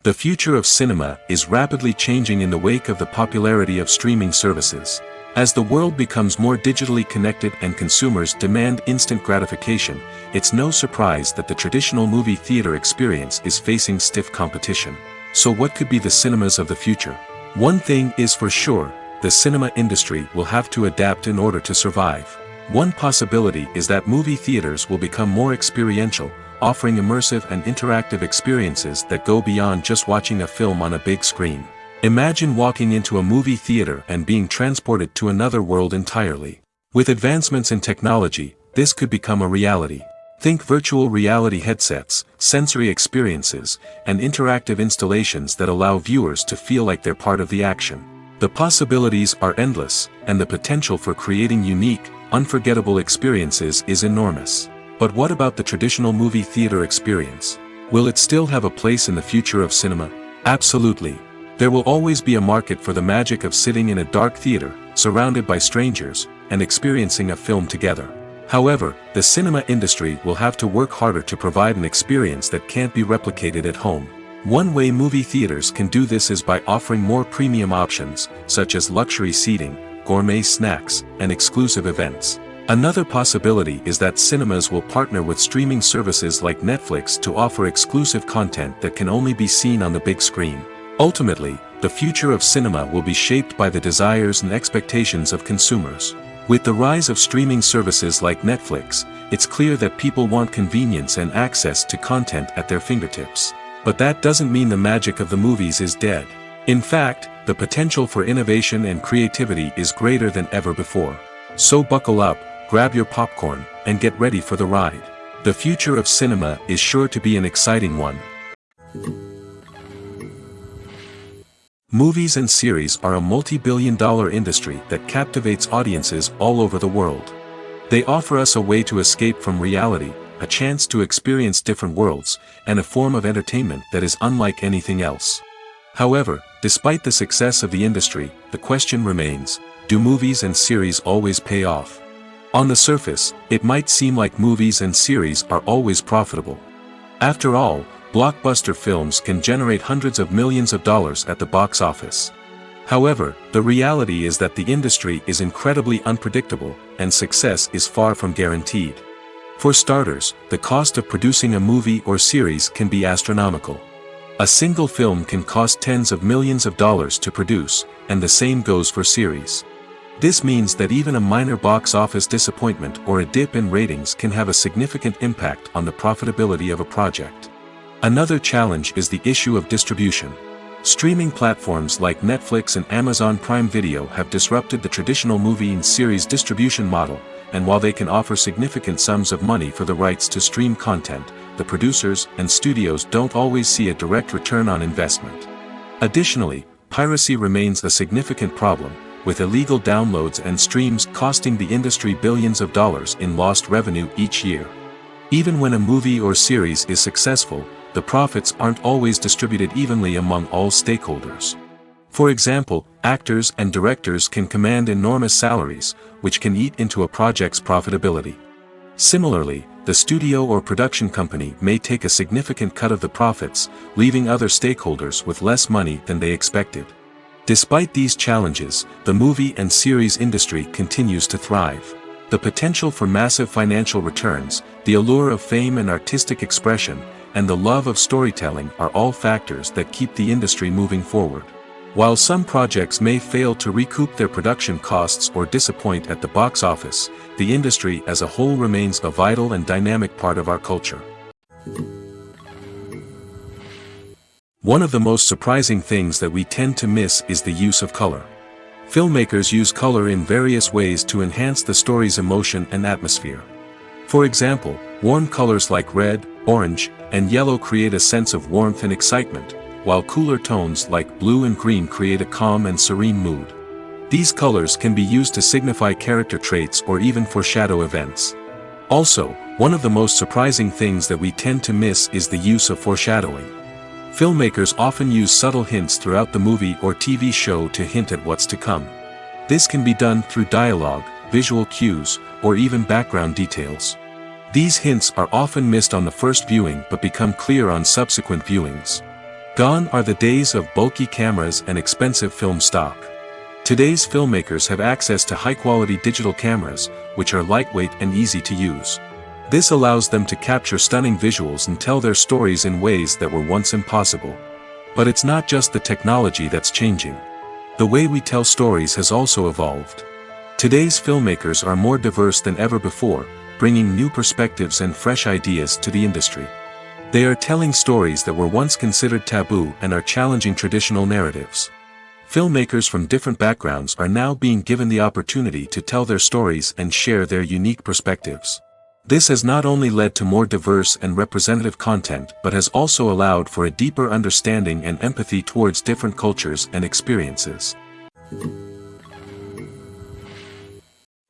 The future of cinema is rapidly changing in the wake of the popularity of streaming services. As the world becomes more digitally connected and consumers demand instant gratification, it's no surprise that the traditional movie theater experience is facing stiff competition. So what could be the cinemas of the future? One thing is for sure, the cinema industry will have to adapt in order to survive. One possibility is that movie theaters will become more experiential, offering immersive and interactive experiences that go beyond just watching a film on a big screen. Imagine walking into a movie theater and being transported to another world entirely. With advancements in technology, this could become a reality. Think virtual reality headsets, sensory experiences, and interactive installations that allow viewers to feel like they're part of the action. The possibilities are endless, and the potential for creating unique, unforgettable experiences is enormous. But what about the traditional movie theater experience? Will it still have a place in the future of cinema? Absolutely. There will always be a market for the magic of sitting in a dark theater, surrounded by strangers, and experiencing a film together. However, the cinema industry will have to work harder to provide an experience that can't be replicated at home. One way movie theaters can do this is by offering more premium options, such as luxury seating, gourmet snacks, and exclusive events. Another possibility is that cinemas will partner with streaming services like Netflix to offer exclusive content that can only be seen on the big screen. Ultimately, the future of cinema will be shaped by the desires and expectations of consumers. With the rise of streaming services like Netflix, it's clear that people want convenience and access to content at their fingertips. But that doesn't mean the magic of the movies is dead. In fact, the potential for innovation and creativity is greater than ever before. So buckle up, grab your popcorn, and get ready for the ride. The future of cinema is sure to be an exciting one. Movies and series are a multi-billion-dollar industry that captivates audiences all over the world. They offer us a way to escape from reality, a chance to experience different worlds, and a form of entertainment that is unlike anything else. However, despite the success of the industry, the question remains, do movies and series always pay off? On the surface, it might seem like movies and series are always profitable. After all, blockbuster films can generate hundreds of millions of dollars at the box office. However, the reality is that the industry is incredibly unpredictable, and success is far from guaranteed. For starters, the cost of producing a movie or series can be astronomical. A single film can cost tens of millions of dollars to produce, and the same goes for series. This means that even a minor box office disappointment or a dip in ratings can have a significant impact on the profitability of a project. Another challenge is the issue of distribution. Streaming platforms like Netflix and Amazon Prime Video have disrupted the traditional movie and series distribution model, and while they can offer significant sums of money for the rights to stream content, the producers and studios don't always see a direct return on investment. Additionally, piracy remains a significant problem, with illegal downloads and streams costing the industry billions of dollars in lost revenue each year. Even when a movie or series is successful, the profits aren't always distributed evenly among all stakeholders. For example, actors and directors can command enormous salaries, which can eat into a project's profitability. Similarly, the studio or production company may take a significant cut of the profits, leaving other stakeholders with less money than they expected. Despite these challenges, the movie and series industry continues to thrive. The potential for massive financial returns, the allure of fame and artistic expression, and the love of storytelling are all factors that keep the industry moving forward. While some projects may fail to recoup their production costs or disappoint at the box office, the industry as a whole remains a vital and dynamic part of our culture. One of the most surprising things that we tend to miss is the use of color. Filmmakers use color in various ways to enhance the story's emotion and atmosphere. For example, warm colors like red, orange, and yellow create a sense of warmth and excitement, while cooler tones like blue and green create a calm and serene mood. These colors can be used to signify character traits or even foreshadow events. Also, one of the most surprising things that we tend to miss is the use of foreshadowing. Filmmakers often use subtle hints throughout the movie or TV show to hint at what's to come. This can be done through dialogue, visual cues, or even background details. These hints are often missed on the first viewing but become clear on subsequent viewings. Gone are the days of bulky cameras and expensive film stock. Today's filmmakers have access to high-quality digital cameras, which are lightweight and easy to use. This allows them to capture stunning visuals and tell their stories in ways that were once impossible. But it's not just the technology that's changing. The way we tell stories has also evolved. Today's filmmakers are more diverse than ever before, bringing new perspectives and fresh ideas to the industry. They are telling stories that were once considered taboo and are challenging traditional narratives. Filmmakers from different backgrounds are now being given the opportunity to tell their stories and share their unique perspectives. This has not only led to more diverse and representative content but has also allowed for a deeper understanding and empathy towards different cultures and experiences.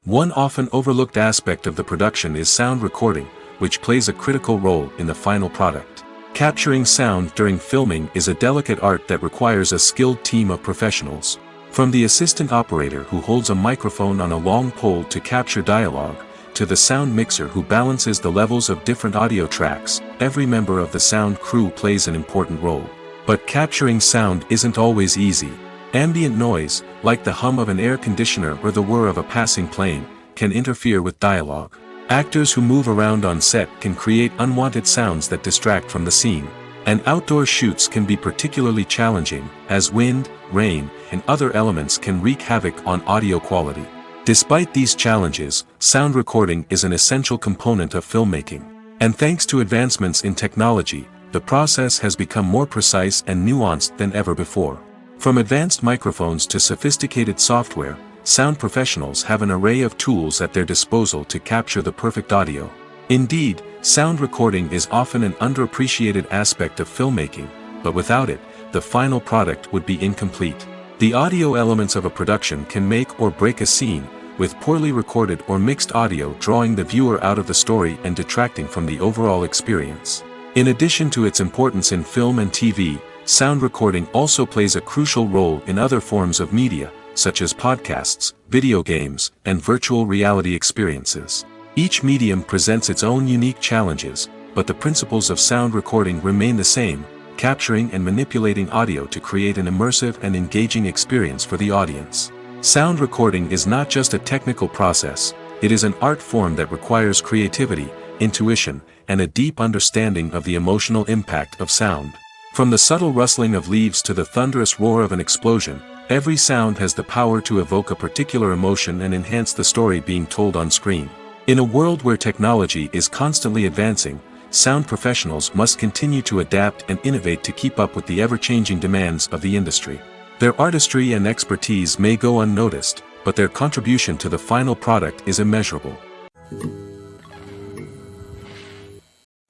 One often overlooked aspect of the production is sound recording, which plays a critical role in the final product. Capturing sound during filming is a delicate art that requires a skilled team of professionals. From the assistant operator who holds a microphone on a long pole to capture dialogue, to the sound mixer who balances the levels of different audio tracks, every member of the sound crew plays an important role. But capturing sound isn't always easy. Ambient noise, like the hum of an air conditioner or the whir of a passing plane, can interfere with dialogue. Actors who move around on set can create unwanted sounds that distract from the scene. And outdoor shoots can be particularly challenging, as wind, rain, and other elements can wreak havoc on audio quality. Despite these challenges, sound recording is an essential component of filmmaking. And thanks to advancements in technology, the process has become more precise and nuanced than ever before. From advanced microphones to sophisticated software, sound professionals have an array of tools at their disposal to capture the perfect audio. Indeed, sound recording is often an underappreciated aspect of filmmaking, but without it, the final product would be incomplete. The audio elements of a production can make or break a scene, with poorly recorded or mixed audio drawing the viewer out of the story and detracting from the overall experience. In addition to its importance in film and TV, sound recording also plays a crucial role in other forms of media, such as podcasts, video games, and virtual reality experiences. Each medium presents its own unique challenges, but the principles of sound recording remain the same, capturing and manipulating audio to create an immersive and engaging experience for the audience. Sound recording is not just a technical process, it is an art form that requires creativity, intuition, and a deep understanding of the emotional impact of sound. From the subtle rustling of leaves to the thunderous roar of an explosion, every sound has the power to evoke a particular emotion and enhance the story being told on screen. In a world where technology is constantly advancing, sound professionals must continue to adapt and innovate to keep up with the ever-changing demands of the industry. Their artistry and expertise may go unnoticed, but their contribution to the final product is immeasurable.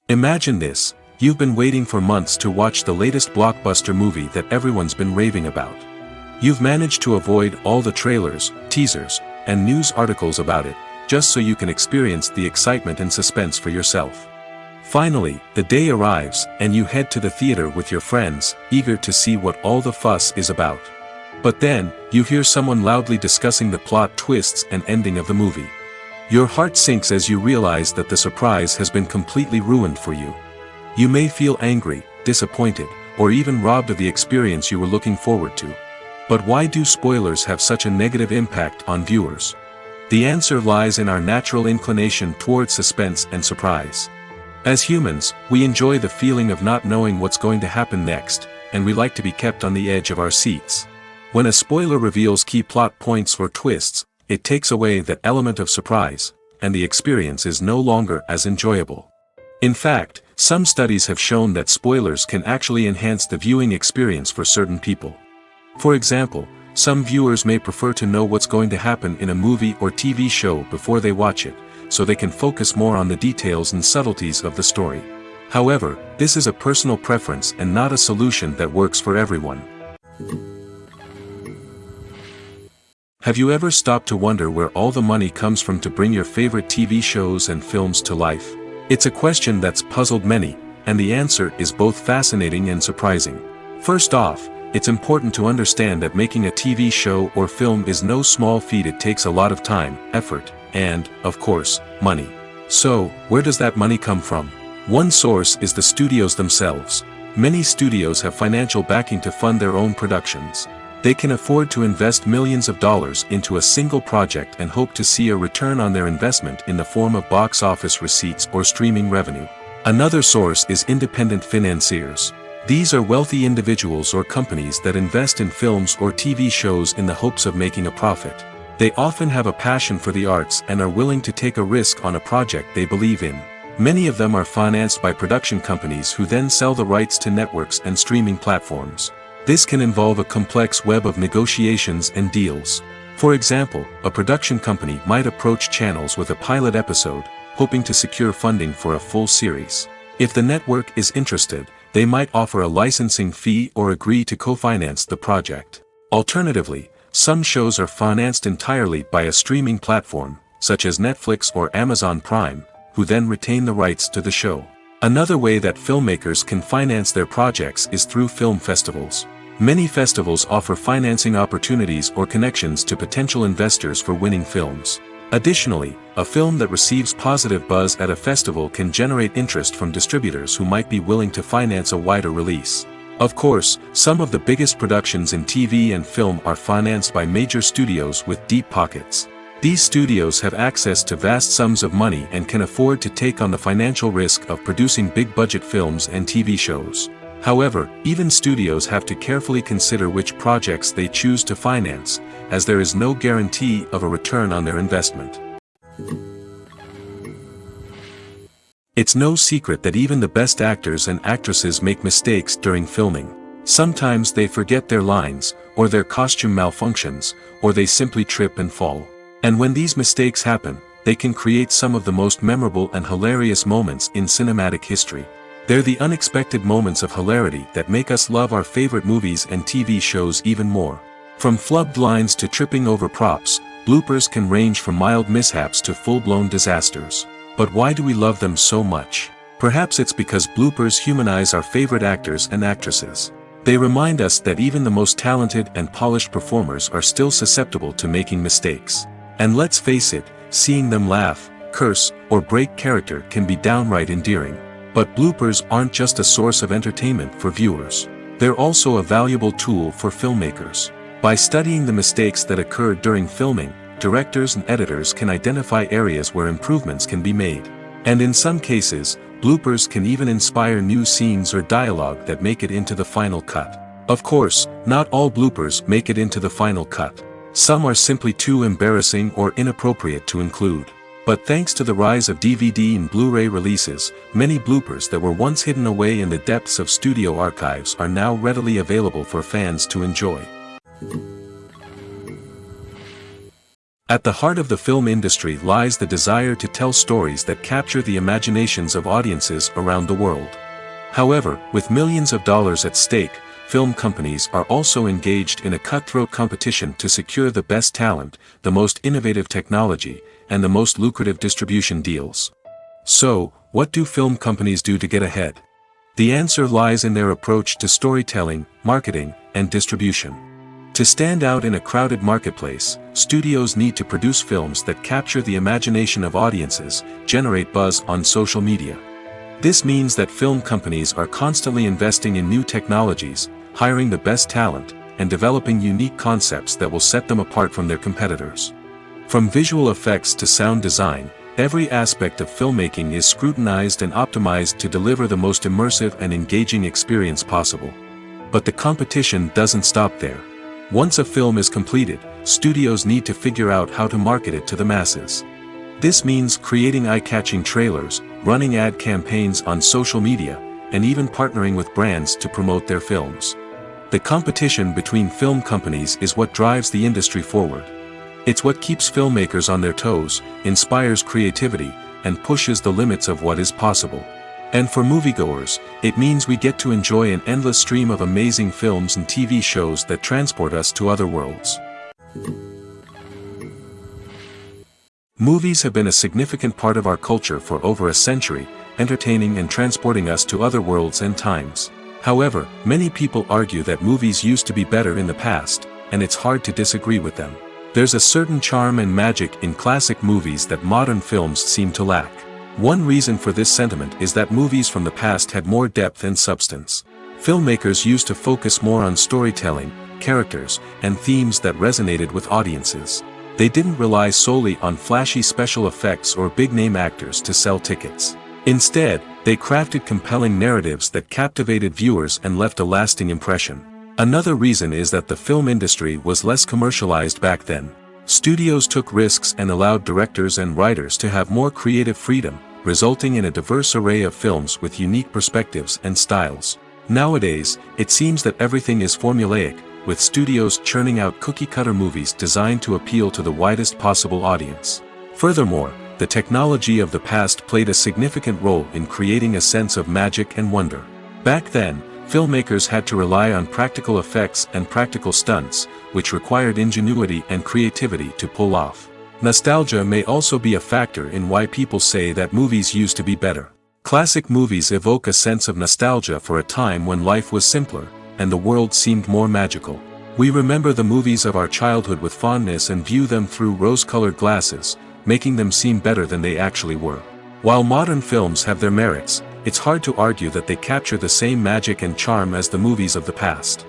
Imagine this: you've been waiting for months to watch the latest blockbuster movie that everyone's been raving about. You've managed to avoid all the trailers, teasers, and news articles about it, just so you can experience the excitement and suspense for yourself. Finally, the day arrives, and you head to the theater with your friends, eager to see what all the fuss is about. But then, you hear someone loudly discussing the plot twists and ending of the movie. Your heart sinks as you realize that the surprise has been completely ruined for you. You may feel angry, disappointed, or even robbed of the experience you were looking forward to. But why do spoilers have such a negative impact on viewers? The answer lies in our natural inclination toward suspense and surprise. As humans, we enjoy the feeling of not knowing what's going to happen next, and we like to be kept on the edge of our seats. When a spoiler reveals key plot points or twists, it takes away that element of surprise, and the experience is no longer as enjoyable. In fact, some studies have shown that spoilers can actually enhance the viewing experience for certain people. For example, some viewers may prefer to know what's going to happen in a movie or TV show before they watch it, so they can focus more on the details and subtleties of the story. However, this is a personal preference and not a solution that works for everyone. Have you ever stopped to wonder where all the money comes from to bring your favorite TV shows and films to life? It's a question that's puzzled many, and the answer is both fascinating and surprising. First off, it's important to understand that making a TV show or film is no small feat. It takes a lot of time, effort, and, of course, money. So, where does that money come from? One source is the studios themselves. Many studios have financial backing to fund their own productions. They can afford to invest millions of dollars into a single project and hope to see a return on their investment in the form of box office receipts or streaming revenue. Another source is independent financiers. These are wealthy individuals or companies that invest in films or TV shows in the hopes of making a profit. They often have a passion for the arts and are willing to take a risk on a project they believe in. Many of them are financed by production companies who then sell the rights to networks and streaming platforms. This can involve a complex web of negotiations and deals. For example, a production company might approach channels with a pilot episode, hoping to secure funding for a full series. If the network is interested, they might offer a licensing fee or agree to co-finance the project. Alternatively, some shows are financed entirely by a streaming platform, such as Netflix or Amazon Prime, who then retain the rights to the show. Another way that filmmakers can finance their projects is through film festivals. Many festivals offer financing opportunities or connections to potential investors for winning films. Additionally, a film that receives positive buzz at a festival can generate interest from distributors who might be willing to finance a wider release. Of course, some of the biggest productions in TV and film are financed by major studios with deep pockets. These studios have access to vast sums of money and can afford to take on the financial risk of producing big-budget films and TV shows. However, even studios have to carefully consider which projects they choose to finance, as there is no guarantee of a return on their investment. It's no secret that even the best actors and actresses make mistakes during filming. Sometimes they forget their lines, or their costume malfunctions, or they simply trip and fall. And when these mistakes happen, they can create some of the most memorable and hilarious moments in cinematic history. They're the unexpected moments of hilarity that make us love our favorite movies and TV shows even more. From flubbed lines to tripping over props, bloopers can range from mild mishaps to full-blown disasters. But why do we love them so much? Perhaps it's because bloopers humanize our favorite actors and actresses. They remind us that even the most talented and polished performers are still susceptible to making mistakes. And let's face it, seeing them laugh, curse, or break character can be downright endearing. But bloopers aren't just a source of entertainment for viewers. They're also a valuable tool for filmmakers. By studying the mistakes that occurred during filming, directors and editors can identify areas where improvements can be made. And in some cases, bloopers can even inspire new scenes or dialogue that make it into the final cut. Of course, not all bloopers make it into the final cut. Some are simply too embarrassing or inappropriate to include. But thanks to the rise of DVD and Blu-ray releases, many bloopers that were once hidden away in the depths of studio archives are now readily available for fans to enjoy. At the heart of the film industry lies the desire to tell stories that capture the imaginations of audiences around the world. However, with millions of dollars at stake, film companies are also engaged in a cutthroat competition to secure the best talent, the most innovative technology, and the most lucrative distribution deals. So, what do film companies do to get ahead? The answer lies in their approach to storytelling, marketing, and distribution. To stand out in a crowded marketplace, studios need to produce films that capture the imagination of audiences, generate buzz on social media. This means that film companies are constantly investing in new technologies, hiring the best talent, and developing unique concepts that will set them apart from their competitors. From visual effects to sound design, every aspect of filmmaking is scrutinized and optimized to deliver the most immersive and engaging experience possible. But the competition doesn't stop there. Once a film is completed, studios need to figure out how to market it to the masses. This means creating eye-catching trailers, running ad campaigns on social media, and even partnering with brands to promote their films. The competition between film companies is what drives the industry forward. It's what keeps filmmakers on their toes, inspires creativity, and pushes the limits of what is possible. And for moviegoers, it means we get to enjoy an endless stream of amazing films and TV shows that transport us to other worlds. Movies have been a significant part of our culture for over a century, entertaining and transporting us to other worlds and times. However, many people argue that movies used to be better in the past, and it's hard to disagree with them. There's a certain charm and magic in classic movies that modern films seem to lack. One reason for this sentiment is that movies from the past had more depth and substance. Filmmakers used to focus more on storytelling, characters, and themes that resonated with audiences. They didn't rely solely on flashy special effects or big-name actors to sell tickets. Instead, they crafted compelling narratives that captivated viewers and left a lasting impression. Another reason is that the film industry was less commercialized back then. Studios took risks and allowed directors and writers to have more creative freedom, resulting in a diverse array of films with unique perspectives and styles. Nowadays, it seems that everything is formulaic, with studios churning out cookie-cutter movies designed to appeal to the widest possible audience. Furthermore, the technology of the past played a significant role in creating a sense of magic and wonder. Back then, filmmakers had to rely on practical effects and practical stunts, which required ingenuity and creativity to pull off. Nostalgia may also be a factor in why people say that movies used to be better. Classic movies evoke a sense of nostalgia for a time when life was simpler, and the world seemed more magical. We remember the movies of our childhood with fondness and view them through rose-colored glasses, making them seem better than they actually were. While modern films have their merits, it's hard to argue that they capture the same magic and charm as the movies of the past.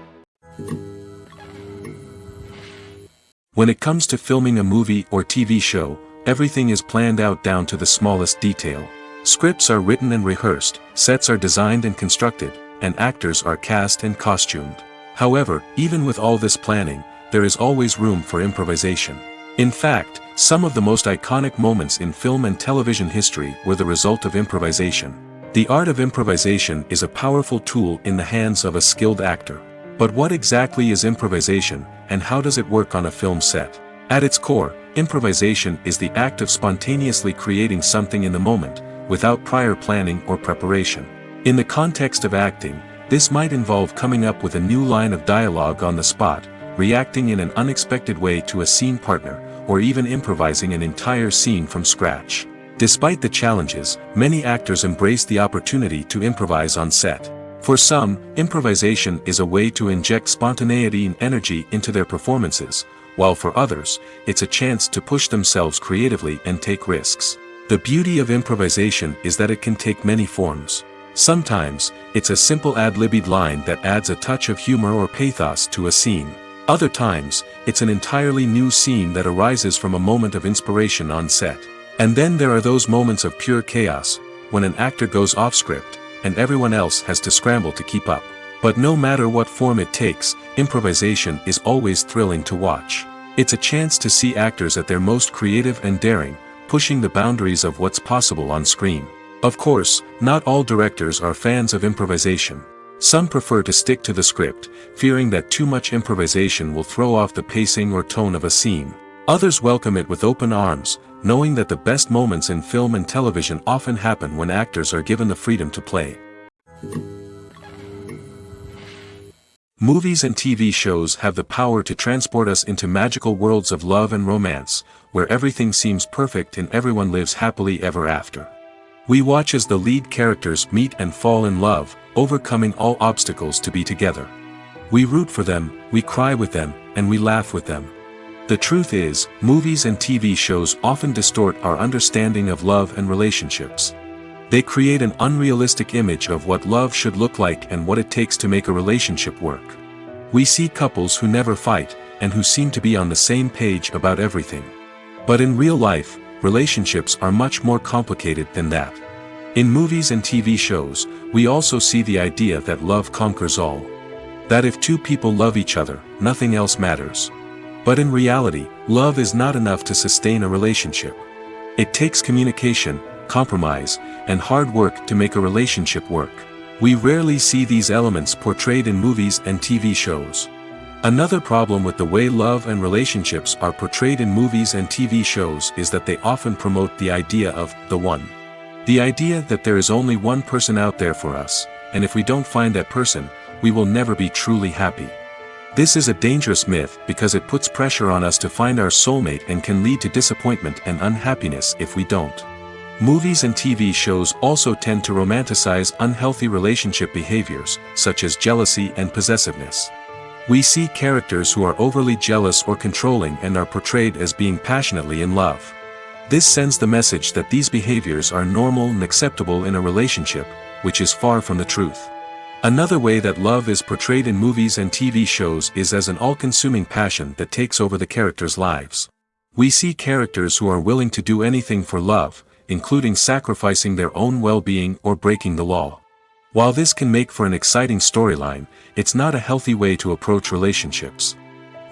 When it comes to filming a movie or TV show, everything is planned out down to the smallest detail. Scripts are written and rehearsed, sets are designed and constructed, and actors are cast and costumed. However, even with all this planning, there is always room for improvisation. In fact, some of the most iconic moments in film and television history were the result of improvisation. The art of improvisation is a powerful tool in the hands of a skilled actor. But what exactly is improvisation, and how does it work on a film set? At its core, improvisation is the act of spontaneously creating something in the moment, without prior planning or preparation. In the context of acting, this might involve coming up with a new line of dialogue on the spot, reacting in an unexpected way to a scene partner, or even improvising an entire scene from scratch. Despite the challenges, many actors embrace the opportunity to improvise on set. For some, improvisation is a way to inject spontaneity and energy into their performances, while for others, it's a chance to push themselves creatively and take risks. The beauty of improvisation is that it can take many forms. Sometimes, it's a simple ad-libbed line that adds a touch of humor or pathos to a scene. Other times, it's an entirely new scene that arises from a moment of inspiration on set. And then there are those moments of pure chaos, when an actor goes off script, and everyone else has to scramble to keep up. But no matter what form it takes, improvisation is always thrilling to watch. It's a chance to see actors at their most creative and daring, pushing the boundaries of what's possible on screen. Of course, not all directors are fans of improvisation. Some prefer to stick to the script, fearing that too much improvisation will throw off the pacing or tone of a scene. Others welcome it with open arms, knowing that the best moments in film and television often happen when actors are given the freedom to play. Movies and TV shows have the power to transport us into magical worlds of love and romance, where everything seems perfect and everyone lives happily ever after. We watch as the lead characters meet and fall in love, overcoming all obstacles to be together. We root for them, we cry with them, and we laugh with them. The truth is, movies and TV shows often distort our understanding of love and relationships. They create an unrealistic image of what love should look like and what it takes to make a relationship work. We see couples who never fight, and who seem to be on the same page about everything. But in real life, relationships are much more complicated than that. In movies and TV shows, we also see the idea that love conquers all. That if two people love each other, nothing else matters. But in reality, love is not enough to sustain a relationship. It takes communication, compromise, and hard work to make a relationship work. We rarely see these elements portrayed in movies and TV shows. Another problem with the way love and relationships are portrayed in movies and TV shows is that they often promote the idea of the one. The idea that there is only one person out there for us, and if we don't find that person, we will never be truly happy. This is a dangerous myth because it puts pressure on us to find our soulmate and can lead to disappointment and unhappiness if we don't. Movies and TV shows also tend to romanticize unhealthy relationship behaviors, such as jealousy and possessiveness. We see characters who are overly jealous or controlling and are portrayed as being passionately in love. This sends the message that these behaviors are normal and acceptable in a relationship, which is far from the truth. Another way that love is portrayed in movies and TV shows is as an all-consuming passion that takes over the characters' lives. We see characters who are willing to do anything for love, including sacrificing their own well-being or breaking the law. While this can make for an exciting storyline, it's not a healthy way to approach relationships.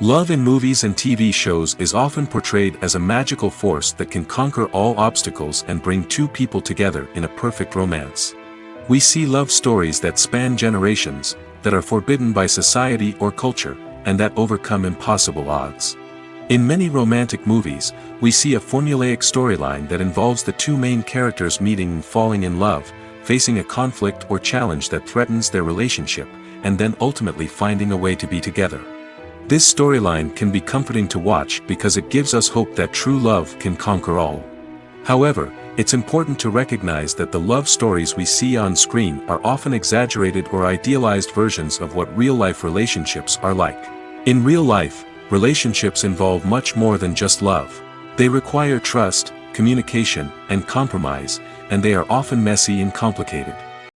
Love in movies and TV shows is often portrayed as a magical force that can conquer all obstacles and bring two people together in a perfect romance. We see love stories that span generations, that are forbidden by society or culture, and that overcome impossible odds. In many romantic movies, we see a formulaic storyline that involves the two main characters meeting and falling in love, facing a conflict or challenge that threatens their relationship, and then ultimately finding a way to be together. This storyline can be comforting to watch because it gives us hope that true love can conquer all. However, it's important to recognize that the love stories we see on screen are often exaggerated or idealized versions of what real-life relationships are like. In real life, relationships involve much more than just love. They require trust, communication, and compromise, and they are often messy and complicated.